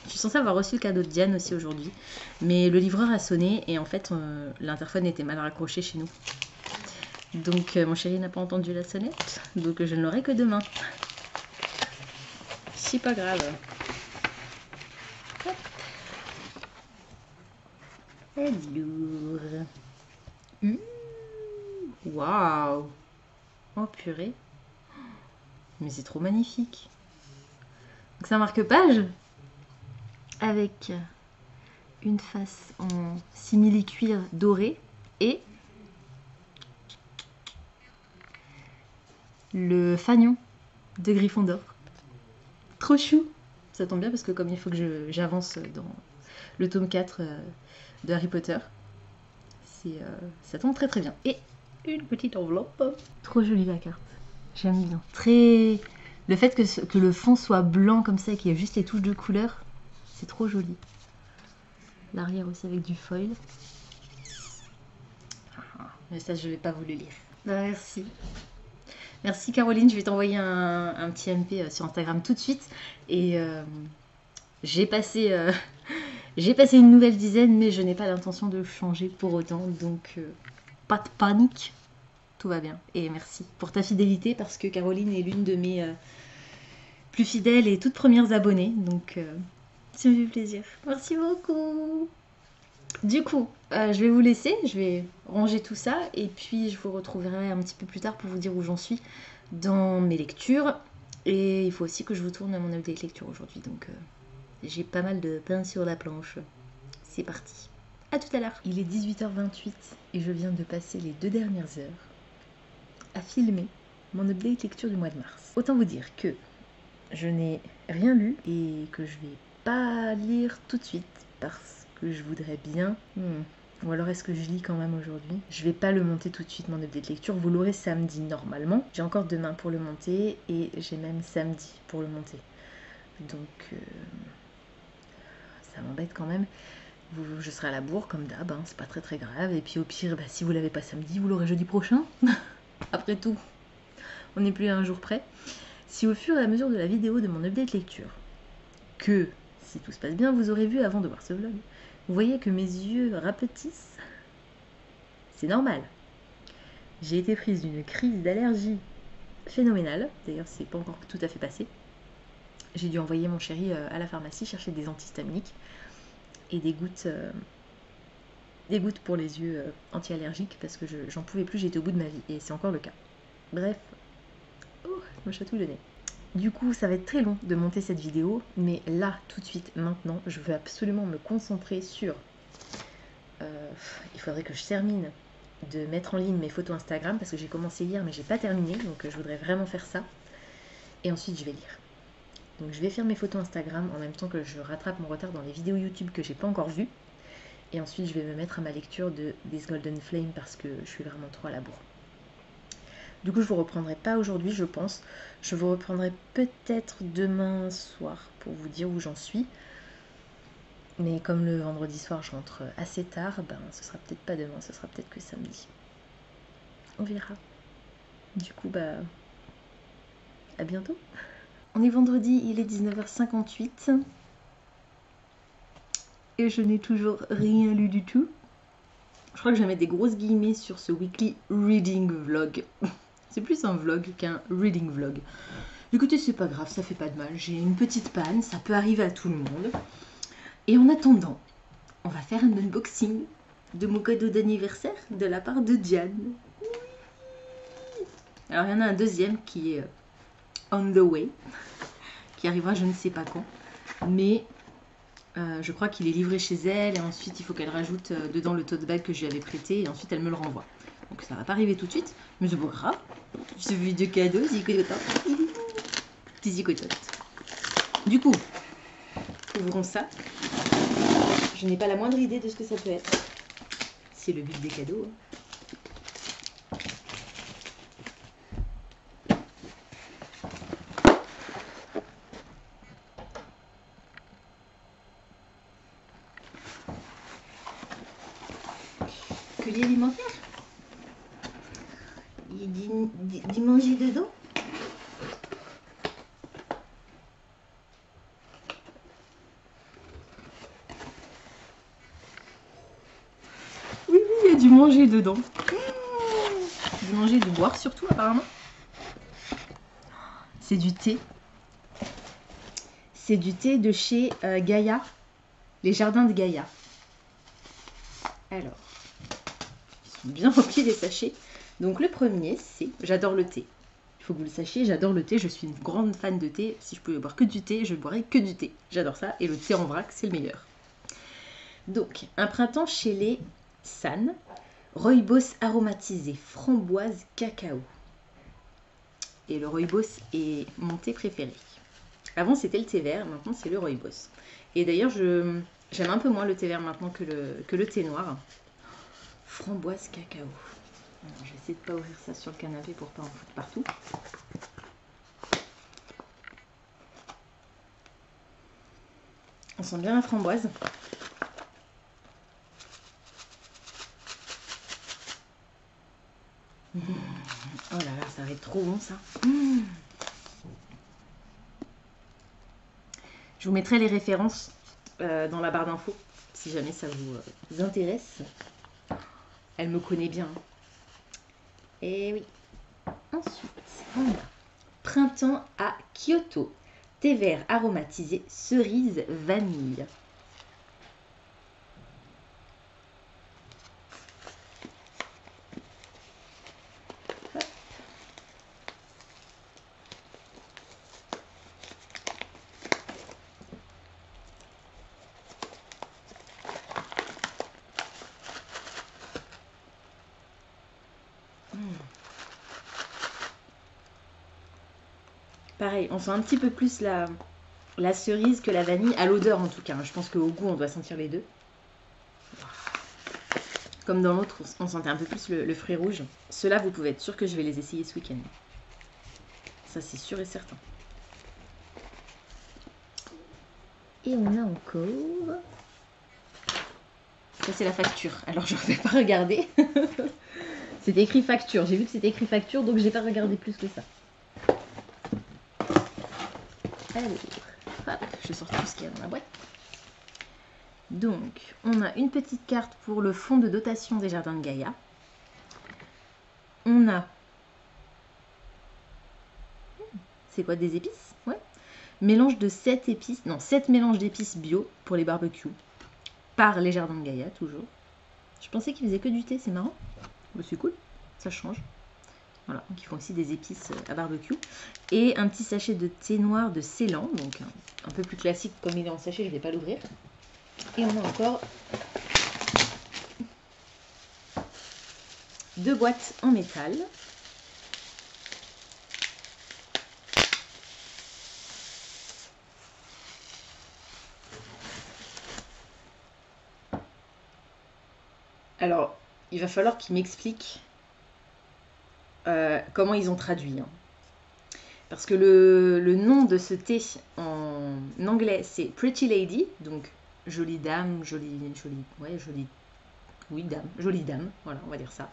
Je suis censée avoir reçu le cadeau de Diane aussi aujourd'hui, mais le livreur a sonné et en fait l'interphone était mal raccroché chez nous. Donc mon chéri n'a pas entendu la sonnette, donc je ne l'aurai que demain. C'est pas grave. Hop. Elle est lourde. Waouh. Oh purée. Mais c'est trop magnifique. Donc c'est un marque-page avec une face en simili-cuir doré et le fanion de Gryffondor. Trop chou. Ça tombe bien parce que comme il faut que j'avance dans le tome 4 de Harry Potter, ça tombe très très bien. Et une petite enveloppe. Trop jolie la carte. J'aime bien. Très... Le fait que le fond soit blanc comme ça et qu'il y ait juste les touches de couleur, c'est trop joli. L'arrière aussi avec du foil. Mais ça, je vais pas vous le lire. Merci. Merci Caroline, je vais t'envoyer un petit MP sur Instagram tout de suite. Et j'ai passé une nouvelle dizaine, mais je n'ai pas l'intention de changer pour autant. Donc, pas de panique. Tout va bien. Et merci pour ta fidélité parce que Caroline est l'une de mes plus fidèles et toutes premières abonnées. Donc, ça me fait plaisir. Merci beaucoup. Du coup, je vais vous laisser. Je vais ranger tout ça. Et puis, je vous retrouverai un petit peu plus tard pour vous dire où j'en suis dans mes lectures. Et il faut aussi que je vous tourne mon update lecture aujourd'hui. Donc, j'ai pas mal de pain sur la planche. C'est parti. À tout à l'heure. Il est 18h28 et je viens de passer les 2 dernières heures à filmer mon update lecture du mois de mars. Autant vous dire que je n'ai rien lu et que je vais pas lire tout de suite parce que je voudrais bien... Ou alors est-ce que je lis quand même aujourd'hui? Je vais pas le monter tout de suite mon update lecture, vous l'aurez samedi normalement. J'ai encore demain pour le monter et j'ai même samedi pour le monter. Donc ça m'embête quand même. Je serai à la bourre comme d'hab, hein, c'est pas très très grave. Et puis au pire, si vous l'avez pas samedi, vous l'aurez jeudi prochain. Après tout, on n'est plus à un jour près. Si au fur et à mesure de la vidéo de mon update lecture, que si tout se passe bien, vous aurez vu avant de voir ce vlog, vous voyez que mes yeux rapetissent, c'est normal. J'ai été prise d'une crise d'allergie phénoménale. D'ailleurs, c'est pas encore tout à fait passé. J'ai dû envoyer mon chéri à la pharmacie chercher des antihistaminiques et des gouttes pour les yeux anti-allergiques parce que j'en pouvais plus, j'étais au bout de ma vie et c'est encore le cas. Bref, je me chatouille le nez. Du coup, ça va être très long de monter cette vidéo, mais là, tout de suite, maintenant, je veux absolument me concentrer sur... il faudrait que je termine de mettre en ligne mes photos Instagram parce que j'ai commencé hier mais j'ai pas terminé, donc je voudrais vraiment faire ça. Et ensuite, je vais lire. Donc je vais faire mes photos Instagram en même temps que je rattrape mon retard dans les vidéos YouTube que j'ai pas encore vues. Et ensuite je vais me mettre à ma lecture de This Golden Flame parce que je suis vraiment trop à la bourre. Du coup je vous reprendrai pas aujourd'hui je pense. Je vous reprendrai peut-être demain soir pour vous dire où j'en suis. Mais comme le vendredi soir je rentre assez tard, ce sera peut-être pas demain, ce sera peut-être que samedi. On verra. Du coup à bientôt. On est vendredi, il est 19h58 et je n'ai toujours rien lu du tout. Je crois que je vais mettre des grosses guillemets sur ce weekly reading vlog. C'est plus un vlog qu'un reading vlog. Écoutez, c'est pas grave, ça fait pas de mal. J'ai une petite panne, ça peut arriver à tout le monde. Et en attendant, on va faire un unboxing de mon cadeau d'anniversaire de la part de Diane. Oui. Alors il y en a un deuxième qui est on the way, qui arrivera je ne sais pas quand. Mais je crois qu'il est livré chez elle et ensuite il faut qu'elle rajoute dedans le tote bag que je lui avais prêté et ensuite elle me le renvoie. Donc ça va pas arriver tout de suite, mais c'est pas grave. Ce vidéo cadeau, zigotote. Du coup, ouvrons ça. Je n'ai pas la moindre idée de ce que ça peut être. C'est le but des cadeaux. Collier alimentaire. Il dit manger dedans. Oui, il y a du manger dedans. Du manger, du boire surtout apparemment. C'est du thé. C'est du thé de chez Gaïa. Les jardins de Gaïa. Alors, ils sont bien remplis les sachets. Donc le premier, c'est... J'adore le thé. Il faut que vous le sachiez, j'adore le thé. Je suis une grande fan de thé. Si je pouvais boire que du thé, je boirais que du thé. J'adore ça. Et le thé en vrac, c'est le meilleur. Donc, un printemps chez les San. Rooibos aromatisé, framboise, cacao. Et le rooibos est mon thé préféré. Avant, c'était le thé vert. Maintenant, c'est le rooibos. Et d'ailleurs, j'aime un peu moins le thé vert maintenant que le thé noir. Framboise, cacao. Alors, je vais essayer de ne pas ouvrir ça sur le canapé pour pas en foutre partout. On sent bien la framboise. Oh là là, ça va être trop bon ça. Je vous mettrai les références dans la barre d'infos si jamais ça vous intéresse. Elle me connaît bien. Et oui. Ensuite, on a Printemps à Kyoto. Thé vert aromatisé, cerise, vanille. Hop. Pareil, on sent un petit peu plus la cerise que la vanille, à l'odeur en tout cas. Je pense qu'au goût, on doit sentir les deux. Comme dans l'autre, on sentait un peu plus le fruit rouge. Ceux-là, vous pouvez être sûr que je vais les essayer ce week-end. Ça, c'est sûr et certain. Et on a encore... Ça, c'est la facture. Alors, je ne vais pas regarder. C'est écrit facture. J'ai vu que c'était écrit facture, donc je n'ai pas regardé plus que ça. Alors, hop, je sors tout ce qu'il y a dans la boîte. Donc, on a une petite carte pour le fonds de dotation des jardins de Gaïa. On a... C'est quoi, des épices? Ouais. Mélange de 7 épices, non, 7 mélanges d'épices bio pour les barbecues. Par les jardins de Gaïa, toujours. Je pensais qu'ils faisaient que du thé, c'est marrant. Bah, c'est cool, ça change. Voilà, donc ils font aussi des épices à barbecue. Et un petit sachet de thé noir de Ceylan, donc un peu plus classique comme il est en sachet, je ne vais pas l'ouvrir. Et on a encore 2 boîtes en métal. Alors, il va falloir qu'ils m'expliquent comment ils ont traduit. Hein. Parce que le nom de ce thé en anglais, c'est Pretty Lady, donc jolie dame, oui, dame, jolie dame, voilà, on va dire ça.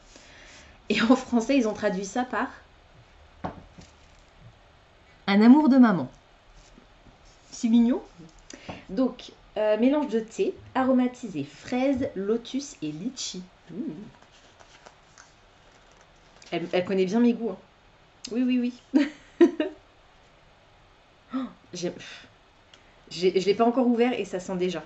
Et en français, ils ont traduit ça par un amour de maman. C'est mignon. Donc, mélange de thé aromatisé, fraise, lotus et litchi. Elle connaît bien mes goûts. Hein. Oui, oui, oui. Oh, je l'ai pas encore ouvert et ça sent déjà.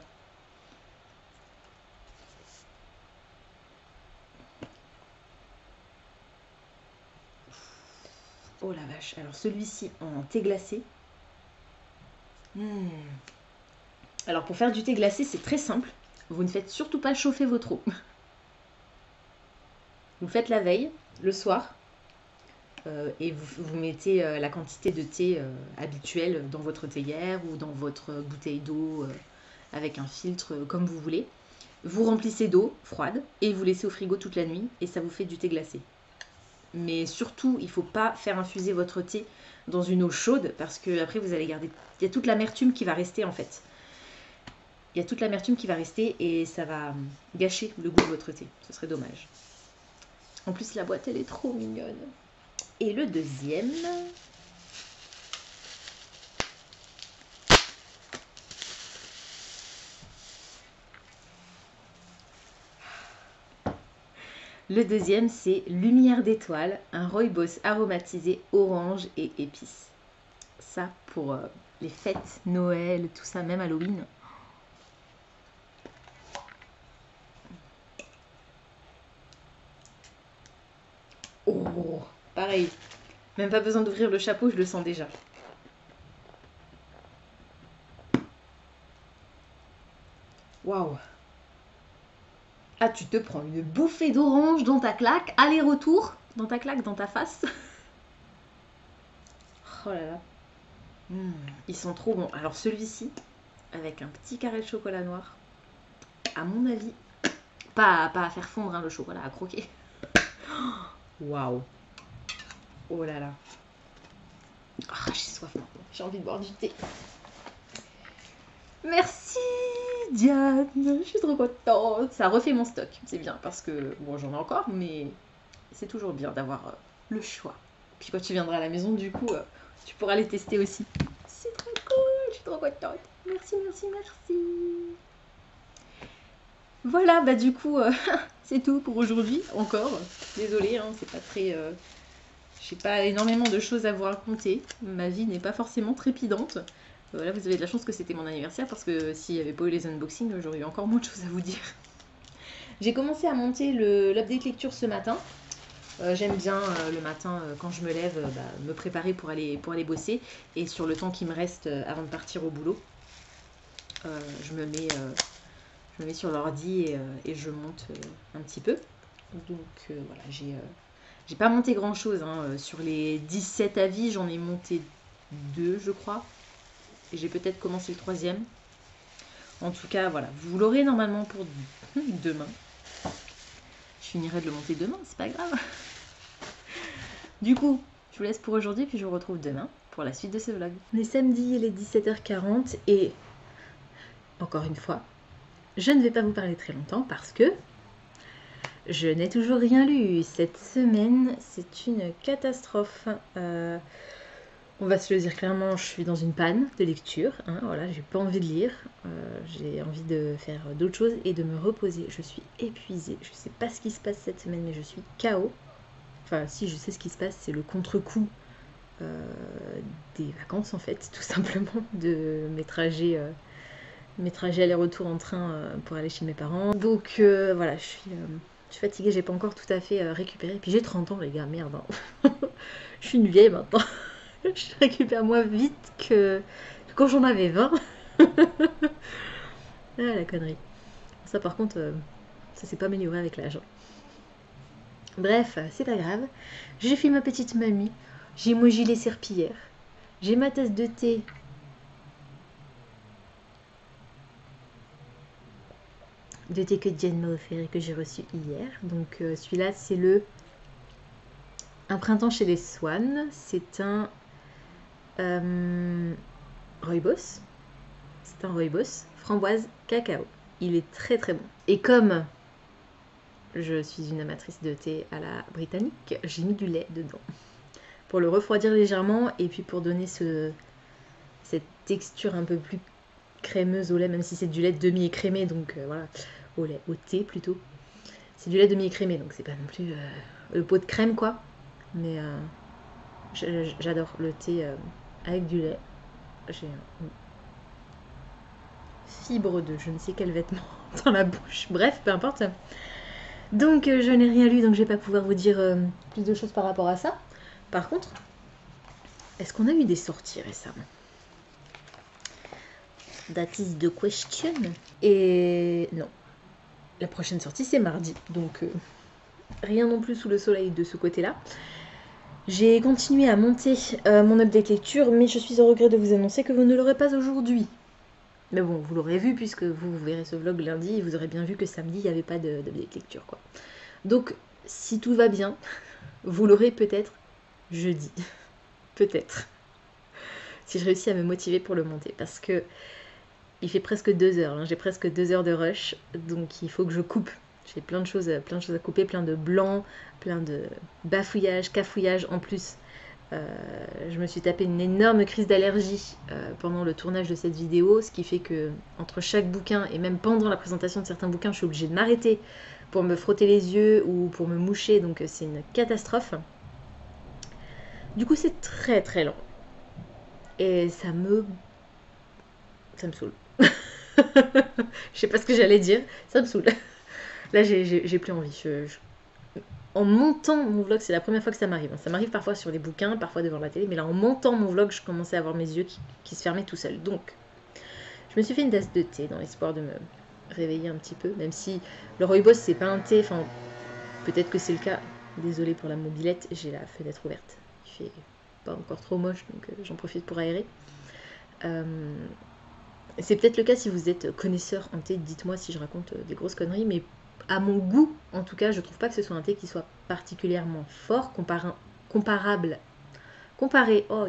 Oh la vache. Alors celui-ci en thé glacé. Alors pour faire du thé glacé, c'est très simple. Vous ne faites surtout pas chauffer votre eau. Vous faites la veille, le soir, et vous mettez la quantité de thé habituelle dans votre théière ou dans votre bouteille d'eau avec un filtre comme vous voulez. Vous remplissez d'eau froide et vous laissez au frigo toute la nuit et ça vous fait du thé glacé. Mais surtout, il ne faut pas faire infuser votre thé dans une eau chaude parce que après vous allez garder... Il y a toute l'amertume qui va rester en fait. Il y a toute l'amertume qui va rester et ça va gâcher le goût de votre thé. Ce serait dommage. En plus, la boîte, elle est trop mignonne. Et le deuxième... Le deuxième, c'est Lumière d'étoile, un rooibos aromatisé orange et épices. Ça, pour les fêtes, Noël, tout ça, même Halloween. Oh, pareil. Même pas besoin d'ouvrir le chapeau, je le sens déjà. Waouh. Ah, tu te prends une bouffée d'orange dans ta claque, aller-retour, dans ta claque, dans ta face. Oh là là. Ils sont trop bons. Alors celui-ci, avec un petit carré de chocolat noir, à mon avis, pas à faire fondre hein, le chocolat, à croquer. Waouh. Oh là là. Ah, j'ai soif maintenant. J'ai envie de boire du thé. Merci Diane, je suis trop contente. Ça refait mon stock, c'est bien parce que bon j'en ai encore, mais c'est toujours bien d'avoir le choix. Puis quand tu viendras à la maison, du coup, tu pourras les tester aussi. C'est trop cool, je suis trop contente. Merci, merci, merci. Voilà, bah du coup, c'est tout pour aujourd'hui encore. Désolée, hein, c'est pas très... j'ai pas énormément de choses à vous raconter. Ma vie n'est pas forcément trépidante. Voilà, vous avez de la chance que c'était mon anniversaire parce que s'il n'y avait pas eu les unboxings, j'aurais eu encore moins de choses à vous dire. J'ai commencé à monter l'update lecture ce matin. J'aime bien le matin, quand je me lève, me préparer pour aller bosser. Et sur le temps qui me reste avant de partir au boulot, je me mets sur l'ordi et je monte un petit peu. Donc voilà, j'ai pas monté grand chose. Hein. Sur les 17 avis, j'en ai monté 2, je crois. Et j'ai peut-être commencé le 3e. En tout cas, voilà. Vous l'aurez normalement pour demain. Je finirai de le monter demain, c'est pas grave. Du coup, je vous laisse pour aujourd'hui, puis je vous retrouve demain pour la suite de ce vlog. On est samedi, il est 17h40 et encore une fois, je ne vais pas vous parler très longtemps parce que je n'ai toujours rien lu. Cette semaine, c'est une catastrophe. On va se le dire clairement, je suis dans une panne de lecture. Hein, voilà, j'ai pas envie de lire. J'ai envie de faire d'autres choses et de me reposer. Je suis épuisée. Je sais pas ce qui se passe cette semaine, mais je suis KO. Enfin, si je sais ce qui se passe, c'est le contre-coup des vacances en fait, tout simplement, de mes trajets aller-retour en train pour aller chez mes parents. Donc voilà, je suis fatiguée, j'ai pas encore tout à fait récupéré. Et puis j'ai 30 ans les gars, merde. Hein. Je suis une vieille maintenant. Je récupère moins vite que quand j'en avais 20. Ah la connerie. Ça par contre, ça s'est pas amélioré avec l'âge. Bref, c'est pas grave. J'ai fait ma petite mamie. J'ai mon gilet serpillière. J'ai ma tasse de thé. Que Diane m'a offert et que j'ai reçu hier. Donc celui-là, c'est Un printemps chez les Swan. C'est un rooibos. C'est un rooibos framboise cacao. Il est très très bon. Et comme je suis une amatrice de thé à la britannique, j'ai mis du lait dedans. Pour le refroidir légèrement et puis pour donner cette texture un peu plus crémeuse au lait, même si c'est du lait demi-écrémé, donc voilà, au thé plutôt. C'est du lait demi-écrémé, donc c'est pas non plus le pot de crème quoi. Mais j'adore le thé avec du lait. j'ai une fibre de je ne sais quel vêtement dans la bouche. Bref, peu importe. Donc je n'ai rien lu, donc je vais pas pouvoir vous dire plus de choses par rapport à ça. Par contre, est-ce qu'on a eu des sorties récemment? That is the question. Et non. La prochaine sortie, c'est mardi. Donc, rien non plus sous le soleil de ce côté-là. J'ai continué à monter mon update lecture, mais je suis au regret de vous annoncer que vous ne l'aurez pas aujourd'hui. Mais bon, vous l'aurez vu, puisque vous verrez ce vlog lundi, et vous aurez bien vu que samedi, il n'y avait pas d'update lecture, quoi. Donc, si tout va bien, vous l'aurez peut-être jeudi. Peut-être. Si je réussis à me motiver pour le monter, parce que il fait presque 2 heures, hein. J'ai presque 2 heures de rush, donc il faut que je coupe. J'ai plein de choses à couper, plein de blancs, plein de bafouillages, cafouillages en plus. Je me suis tapé une énorme crise d'allergie pendant le tournage de cette vidéo, ce qui fait que entre chaque bouquin et même pendant la présentation de certains bouquins, je suis obligée de m'arrêter pour me frotter les yeux ou pour me moucher, donc c'est une catastrophe. Du coup, c'est très très lent. Et ça me saoule. Je sais pas ce que j'allais dire, ça me saoule. Là, j'ai plus envie. En montant mon vlog, c'est la première fois que ça m'arrive. Ça m'arrive parfois sur les bouquins, parfois devant la télé, mais là, en montant mon vlog, je commençais à avoir mes yeux qui se fermaient tout seuls. Donc, je me suis fait une tasse de thé dans l'espoir de me réveiller un petit peu, même si le rooibos, c'est pas un thé, enfin, peut-être que c'est le cas. Désolée pour la mobilette, j'ai la fenêtre ouverte. Il fait pas encore trop moche, donc j'en profite pour aérer. C'est peut-être le cas si vous êtes connaisseur en thé, dites-moi si je raconte des grosses conneries, mais à mon goût, en tout cas, je trouve pas que ce soit un thé qui soit particulièrement fort, comparé, oi,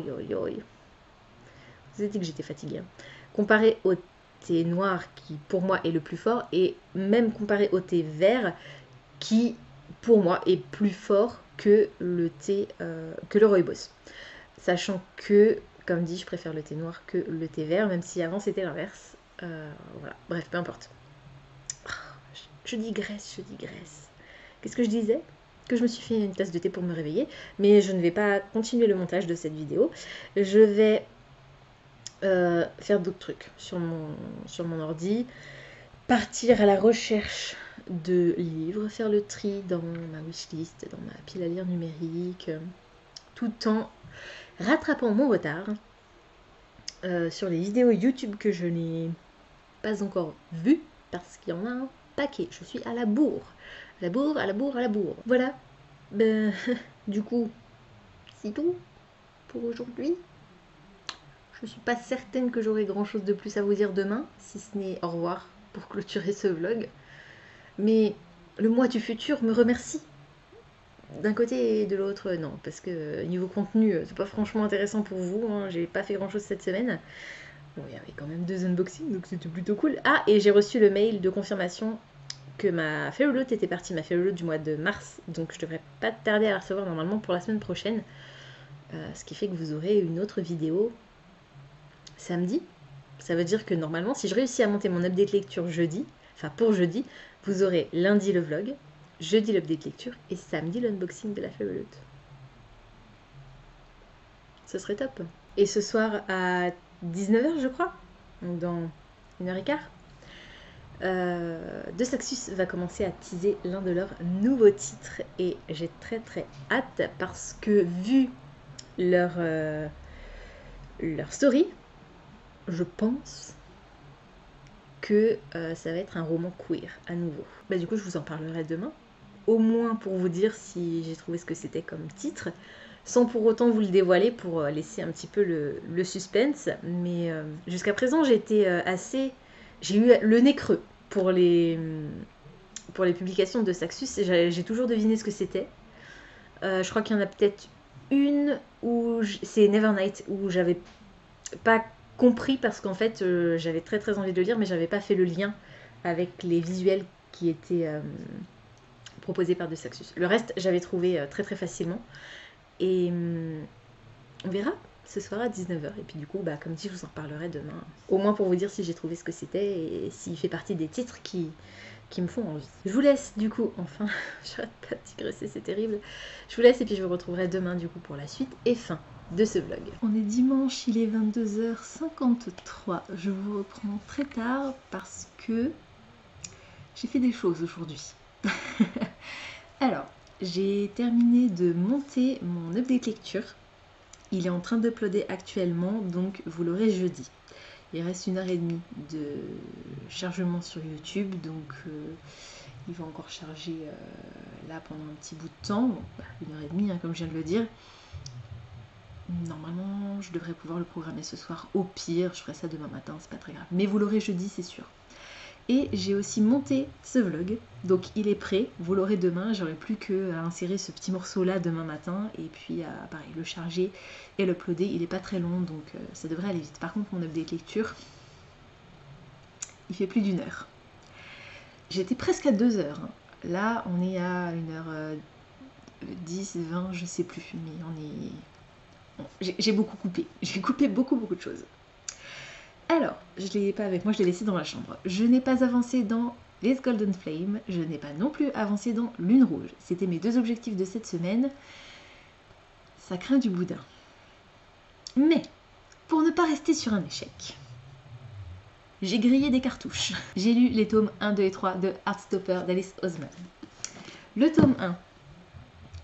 vous avez dit que j'étais fatiguée, hein. Comparé au thé noir qui pour moi est le plus fort, et même comparé au thé vert qui pour moi est plus fort que le thé, que le rooibos. Sachant que, comme dit, je préfère le thé noir que le thé vert, même si avant c'était l'inverse. Voilà, bref, peu importe. Je digresse. Qu'est-ce que je disais? Que je me suis fait une tasse de thé pour me réveiller, mais je ne vais pas continuer le montage de cette vidéo. Je vais faire d'autres trucs sur mon ordi, partir à la recherche de livres, faire le tri dans ma wishlist, dans ma pile à lire numérique, tout en rattrapant mon retard sur les vidéos YouTube que je n'ai pas encore vues, parce qu'il y en a un paquet. Je suis à la bourre. À la bourre. Voilà. Ben, du coup, c'est tout pour aujourd'hui. Je suis pas certaine que j'aurai grand chose de plus à vous dire demain, si ce n'est au revoir pour clôturer ce vlog. Mais le moi du futur me remercie. D'un côté et de l'autre, non, parce que niveau contenu, c'est pas franchement intéressant pour vous, hein. J'ai pas fait grand chose cette semaine. Bon, il y avait quand même 2 unboxings, donc c'était plutôt cool. Ah, et j'ai reçu le mail de confirmation que ma Fairyloot était partie, ma Fairyloot du mois de mars, donc je devrais pas tarder à la recevoir normalement pour la semaine prochaine. Ce qui fait que vous aurez une autre vidéo samedi. Ça veut dire que normalement, si je réussis à monter mon update lecture jeudi, enfin pour jeudi, vous aurez lundi le vlog, jeudi l'update lecture et samedi l'unboxing de la Fairyloot. Ce serait top. Et ce soir à 19h, je crois, donc dans 1h15, De Saxus va commencer à teaser l'un de leurs nouveaux titres et j'ai très hâte parce que vu leur story, je pense que ça va être un roman queer à nouveau. Bah, du coup, je vous en parlerai demain, au moins pour vous dire si j'ai trouvé ce que c'était comme titre, sans pour autant vous le dévoiler pour laisser un petit peu le suspense. Mais jusqu'à présent, j'ai eu le nez creux pour les publications de Saxus. J'ai toujours deviné ce que c'était. Je crois qu'il y en a peut-être une où c'est Nevernight, où j'avais pas compris parce qu'en fait j'avais très envie de le lire, mais j'avais pas fait le lien avec les visuels qui étaient proposés par De Saxus. Le reste, j'avais trouvé très facilement. Et on verra ce soir à 19h. Et puis du coup, bah, comme dit, je vous en reparlerai demain. Au moins pour vous dire si j'ai trouvé ce que c'était et s'il fait partie des titres qui me font envie. Je vous laisse du coup, enfin, j'arrête pas de digresser, c'est terrible. Je vous laisse et puis je vous retrouverai demain du coup pour la suite et fin de ce vlog. On est dimanche, il est 22h53. Je vous reprends très tard parce que j'ai fait des choses aujourd'hui. Alors, j'ai terminé de monter mon update lecture. Il est en train d'uploader actuellement, donc vous l'aurez jeudi. Il reste 1h30 de chargement sur YouTube, donc il va encore charger là pendant un petit bout de temps. Bon, 1h30 hein, comme je viens de le dire. Normalement, je devrais pouvoir le programmer ce soir. Au pire, je ferai ça demain matin, c'est pas très grave. Mais vous l'aurez jeudi, c'est sûr. Et j'ai aussi monté ce vlog, donc il est prêt, vous l'aurez demain, j'aurai plus qu'à insérer ce petit morceau là demain matin et puis à pareil, le charger et l'uploader. Il n'est pas très long donc ça devrait aller vite. Par contre mon update lecture, il fait plus d'1 heure. J'étais presque à 2 heures. Là on est à 1h10, 20, je sais plus, mais j'ai beaucoup coupé. J'ai coupé beaucoup de choses. Alors, je ne l'ai pas avec moi, je l'ai laissé dans ma chambre. Je n'ai pas avancé dans les Golden Flame, je n'ai pas non plus avancé dans Lune Rouge. C'était mes 2 objectifs de cette semaine. Ça craint du boudin. Mais, pour ne pas rester sur un échec, j'ai grillé des cartouches. J'ai lu les tomes 1, 2 et 3 de Heartstopper d'Alice Oseman. Le tome 1,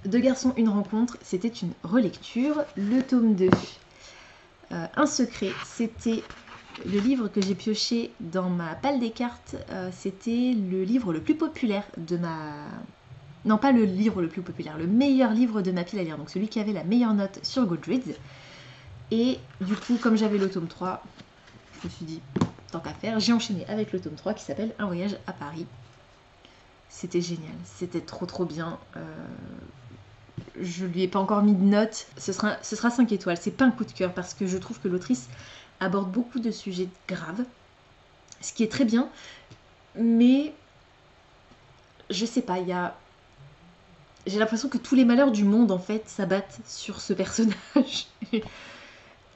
Deux garçons, une rencontre, c'était une relecture. Le tome 2, Un secret, c'était le livre que j'ai pioché dans ma palle des cartes. C'était le livre le plus populaire de ma... Non, pas le livre le plus populaire, le meilleur livre de ma pile à lire. Donc celui qui avait la meilleure note sur Goodreads. Et du coup, comme j'avais le tome 3, je me suis dit, tant qu'à faire, j'ai enchaîné avec le tome 3 qui s'appelle Un voyage à Paris. C'était génial, c'était trop bien. Je lui ai pas encore mis de note. Ce sera 5 étoiles. C'est pas un coup de cœur parce que je trouve que l'autrice aborde beaucoup de sujets graves, ce qui est très bien, mais je sais pas, j'ai l'impression que tous les malheurs du monde en fait s'abattent sur ce personnage.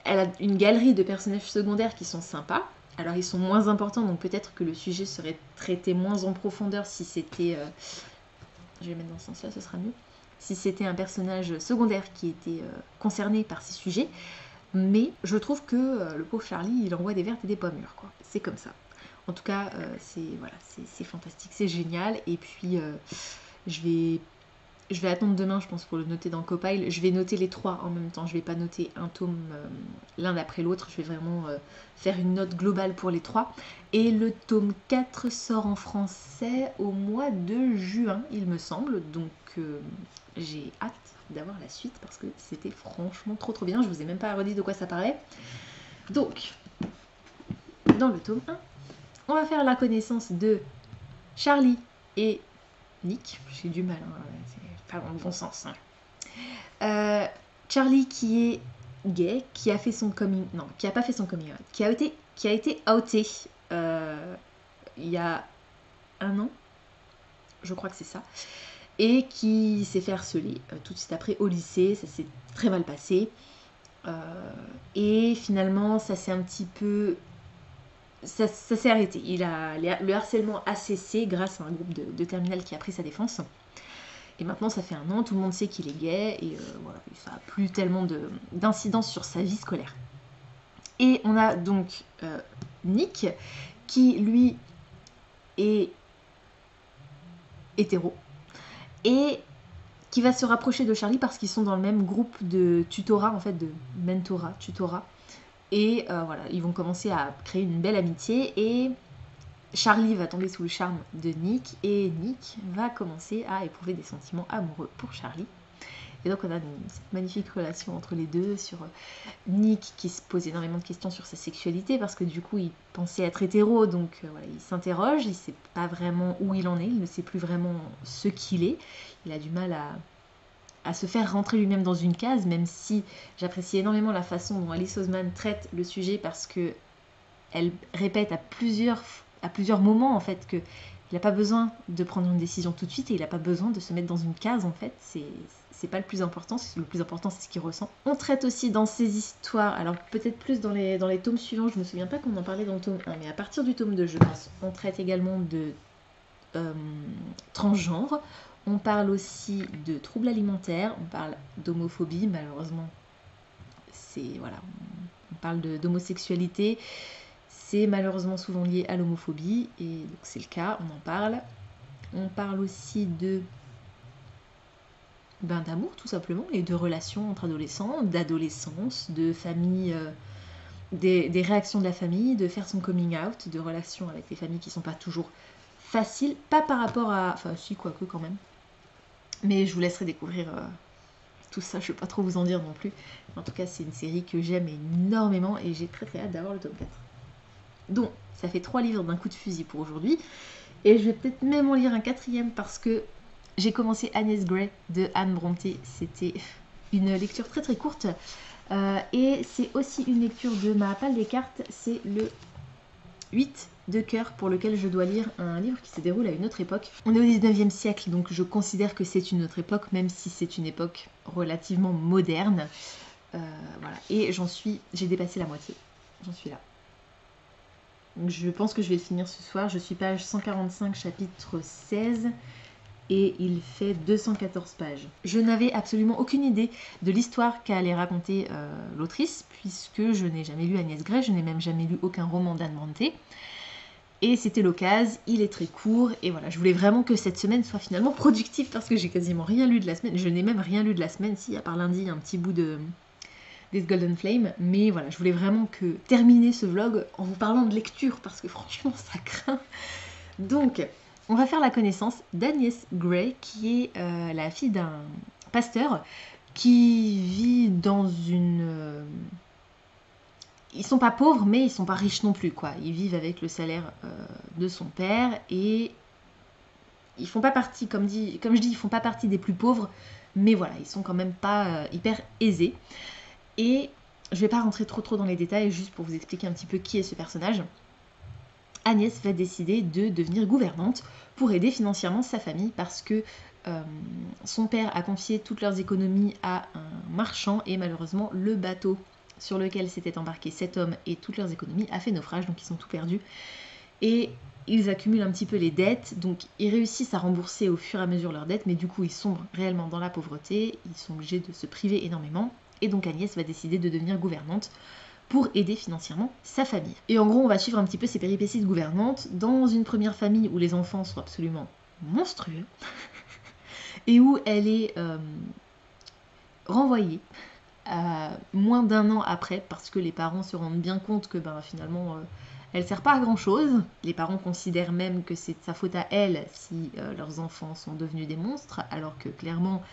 Elle a une galerie de personnages secondaires qui sont sympas. Alors ils sont moins importants, donc peut-être que le sujet serait traité moins en profondeur si c'était... je vais le mettre dans ce sens-là, ce sera mieux. Si c'était un personnage secondaire qui était concerné par ces sujets. Mais je trouve que le pauvre Charlie, il envoie des vertes et des pois mûres, quoi. C'est comme ça. En tout cas, c'est fantastique, c'est génial. Et puis, je vais attendre demain, je pense, pour le noter dans Copile. Je vais noter les 3 en même temps. Je vais pas noter un tome l'un après l'autre. Je vais vraiment faire une note globale pour les 3. Et le tome 4 sort en français au mois de juin, il me semble. Donc, j'ai hâte d'avoir la suite parce que c'était franchement trop bien. Je vous ai même pas redit de quoi ça parlait. Donc, dans le tome 1, on va faire la connaissance de Charlie et Nick. J'ai du mal, hein, c'est pas dans le bon sens. Hein. Charlie qui est gay, qui a fait son coming... Non, qui a pas fait son coming out. Qui a été outé il y a 1 an. Je crois que c'est ça. Et qui s'est fait harceler tout de suite après au lycée. Ça s'est très mal passé. Et finalement, ça s'est un petit peu... Ça s'est arrêté. Le harcèlement a cessé grâce à un groupe de terminale qui a pris sa défense. Et maintenant, ça fait 1 an, tout le monde sait qu'il est gay. Et voilà, ça n'a plus tellement d'incidence sur sa vie scolaire. Et on a donc Nick, qui lui est hétéro. Et qui va se rapprocher de Charlie parce qu'ils sont dans le même groupe de tutorat, en fait, de tutorat. Et voilà, ils vont commencer à créer une belle amitié et Charlie va tomber sous le charme de Nick et Nick va commencer à éprouver des sentiments amoureux pour Charlie. Et donc on a cette magnifique relation entre les deux sur Nick qui se pose énormément de questions sur sa sexualité parce que du coup il pensait être hétéro, donc voilà, il s'interroge, il ne sait pas vraiment où il en est, il ne sait plus vraiment ce qu'il est, il a du mal à se faire rentrer lui-même dans une case, même si j'apprécie énormément la façon dont Alice Oseman traite le sujet parce que elle répète à plusieurs moments en fait que il n'a pas besoin de prendre une décision tout de suite et il n'a pas besoin de se mettre dans une case en fait, c'est pas le plus important, le plus important c'est ce qu'il ressent. On traite aussi dans ces histoires, alors peut-être plus dans les tomes suivants, je me souviens pas qu'on en parlait dans le tome 1, mais à partir du tome 2 je pense, on traite également de transgenre, on parle aussi de troubles alimentaires, on parle d'homophobie malheureusement. c'est voilà, on parle d'homosexualité, c'est malheureusement souvent lié à l'homophobie, et donc c'est le cas, on en parle. On parle aussi d'amour tout simplement, et de relations entre adolescents, d'adolescence, de famille, des réactions de la famille, de faire son coming out, de relations avec les familles qui sont pas toujours faciles, pas par rapport à... Enfin si, quoique quand même. Mais je vous laisserai découvrir tout ça, je ne vais pas trop vous en dire non plus. En tout cas, c'est une série que j'aime énormément et j'ai très hâte d'avoir le tome 4. Donc, ça fait 3 livres d'un coup de fusil pour aujourd'hui. Et je vais peut-être même en lire un 4e parce que j'ai commencé Agnès Grey de Anne Brontë. C'était une lecture très très courte. Et c'est aussi une lecture de ma palle des cartes. C'est le 8 de cœur pour lequel je dois lire un livre qui se déroule à une autre époque. On est au 19e siècle, donc je considère que c'est une autre époque, même si c'est une époque relativement moderne. Voilà. Et j'ai dépassé la moitié. J'en suis là. Donc je pense que je vais le finir ce soir. Je suis page 145, chapitre 16. Et il fait 214 pages. Je n'avais absolument aucune idée de l'histoire qu'allait raconter l'autrice, puisque je n'ai jamais lu Agnès Grey, je n'ai même jamais lu aucun roman d'Anne Brontë. Et c'était l'occasion, il est très court, et voilà, je voulais vraiment que cette semaine soit finalement productive, parce que j'ai quasiment rien lu de la semaine, je n'ai même rien lu de la semaine, si, à part lundi, un petit bout de This Golden Flame, mais voilà, je voulais vraiment terminer ce vlog en vous parlant de lecture, parce que franchement, ça craint. Donc, on va faire la connaissance d'Agnès Grey, qui est la fille d'un pasteur qui vit dans une... Ils sont pas pauvres, mais ils sont pas riches non plus, quoi. Ils vivent avec le salaire de son père et ils font pas partie, comme je dis, ils font pas partie des plus pauvres, mais voilà, ils sont quand même pas hyper aisés. Et je vais pas rentrer trop dans les détails, juste pour vous expliquer un petit peu qui est ce personnage. Agnès va décider de devenir gouvernante pour aider financièrement sa famille parce que son père a confié toutes leurs économies à un marchand et malheureusement le bateau sur lequel s'étaient embarqués 7 hommes et toutes leurs économies a fait naufrage, donc ils sont tout perdus. Et ils accumulent un petit peu les dettes, donc ils réussissent à rembourser au fur et à mesure leurs dettes, mais du coup ils sombrent réellement dans la pauvreté, ils sont obligés de se priver énormément, et donc Agnès va décider de devenir gouvernante pour aider financièrement sa famille. Et en gros, on va suivre un petit peu ses péripéties de gouvernante dans une première famille où les enfants sont absolument monstrueux, et où elle est renvoyée moins d'1 an après, parce que les parents se rendent bien compte que finalement elle sert pas à grand chose. Les parents considèrent même que c'est de sa faute à elle si leurs enfants sont devenus des monstres, alors que clairement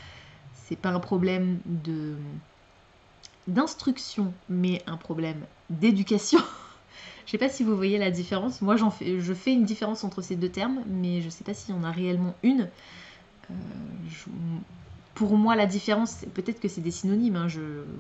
c'est pas un problème d'instruction, mais un problème d'éducation. Je sais pas si vous voyez la différence. Moi je fais une différence entre ces deux termes, mais je sais pas s'il y en a réellement une. Pour moi, la différence, peut-être que c'est des synonymes, hein,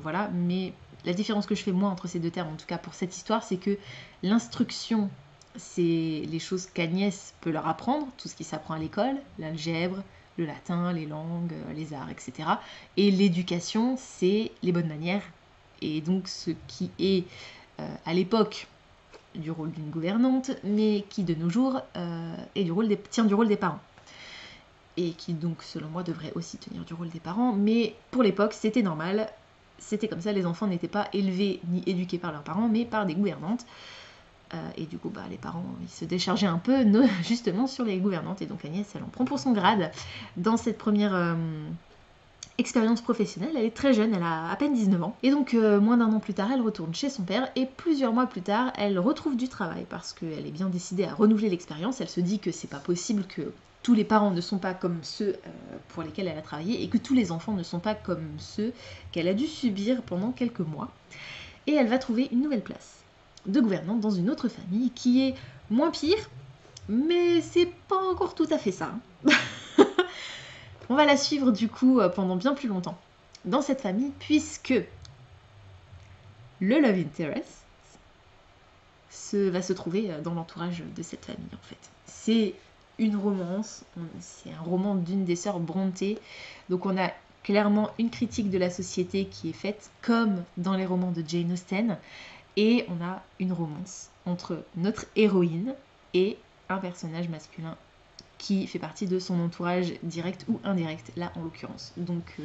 voilà, mais la différence que je fais moi entre ces deux termes, en tout cas pour cette histoire, c'est que l'instruction, c'est les choses qu'Agnès peut leur apprendre, tout ce qui s'apprend à l'école, l'algèbre, le latin, les langues, les arts, etc. Et l'éducation, c'est les bonnes manières, et donc ce qui est à l'époque du rôle d'une gouvernante, mais qui de nos jours tient du rôle des parents. Et qui donc selon moi devrait aussi tenir du rôle des parents, mais pour l'époque c'était normal, c'était comme ça, les enfants n'étaient pas élevés ni éduqués par leurs parents, mais par des gouvernantes, et du coup les parents ils se déchargeaient un peu justement sur les gouvernantes, et donc Agnès elle en prend pour son grade dans cette première expérience professionnelle. Elle est très jeune, elle a à peine 19 ans, et donc moins d'1 an plus tard elle retourne chez son père, et plusieurs mois plus tard elle retrouve du travail parce qu'elle est bien décidée à renouveler l'expérience. Elle se dit que c'est pas possible que tous les parents ne sont pas comme ceux pour lesquels elle a travaillé, et que tous les enfants ne sont pas comme ceux qu'elle a dû subir pendant quelques mois. Et elle va trouver une nouvelle place de gouvernante dans une autre famille qui est moins pire, mais c'est pas encore tout à fait ça. On va la suivre du coup pendant bien plus longtemps dans cette famille, puisque le love interest va se trouver dans l'entourage de cette famille en fait. C'est une romance, c'est un roman d'une des sœurs Brontë, donc on a clairement une critique de la société qui est faite comme dans les romans de Jane Austen, et on a une romance entre notre héroïne et un personnage masculin qui fait partie de son entourage direct ou indirect, là en l'occurrence. Donc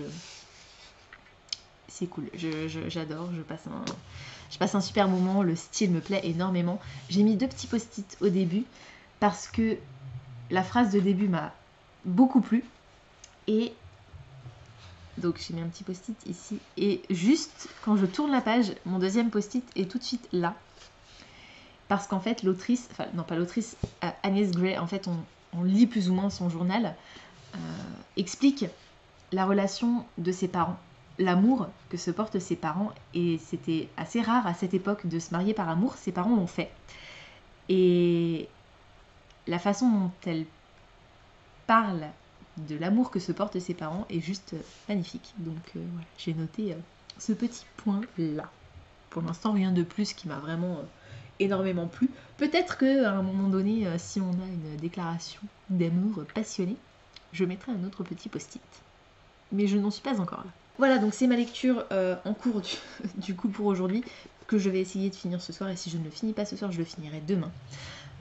c'est cool. J'adore, je passe un super moment, le style me plaît énormément. J'ai mis 2 petits post-it au début parce que la phrase de début m'a beaucoup plu. Et donc j'ai mis un petit post-it ici. Et juste quand je tourne la page, mon deuxième post-it est tout de suite là. Parce qu'en fait l'autrice, enfin non pas l'autrice, Agnès Gray, en fait on lit plus ou moins son journal, explique la relation de ses parents, l'amour que se portent ses parents. Et c'était assez rare à cette époque de se marier par amour, ses parents l'ont fait. Et la façon dont elle parle de l'amour que se portent ses parents est juste magnifique. Donc voilà, j'ai noté ce petit point là. Pour l'instant rien de plus qui m'a vraiment énormément plu. Peut-être qu'à un moment donné, si on a une déclaration d'amour passionnée, je mettrai un autre petit post-it. Mais je n'en suis pas encore là. Voilà, donc c'est ma lecture en cours du coup pour aujourd'hui, que je vais essayer de finir ce soir. Et si je ne le finis pas ce soir, je le finirai demain.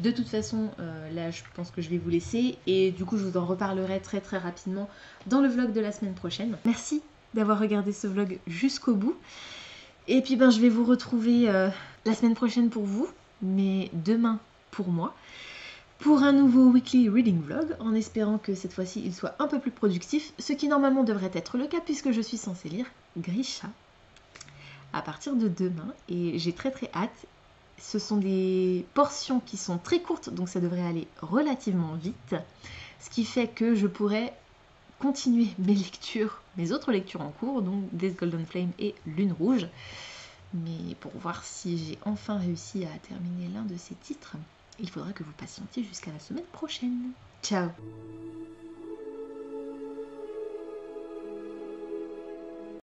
De toute façon, là je pense que je vais vous laisser. Et du coup je vous en reparlerai très très rapidement dans le vlog de la semaine prochaine. Merci d'avoir regardé ce vlog jusqu'au bout. Et puis je vais vous retrouver la semaine prochaine pour vous, mais demain pour moi, pour un nouveau weekly reading vlog, en espérant que cette fois-ci il soit un peu plus productif, ce qui normalement devrait être le cas puisque je suis censée lire Grisha à partir de demain et j'ai très très hâte. Ce sont des portions qui sont très courtes, donc ça devrait aller relativement vite, ce qui fait que je pourrais continuer mes autres lectures en cours, donc This Golden Flame et Lune Rouge. Mais pour voir si j'ai enfin réussi à terminer l'un de ces titres, il faudra que vous patientiez jusqu'à la semaine prochaine. Ciao!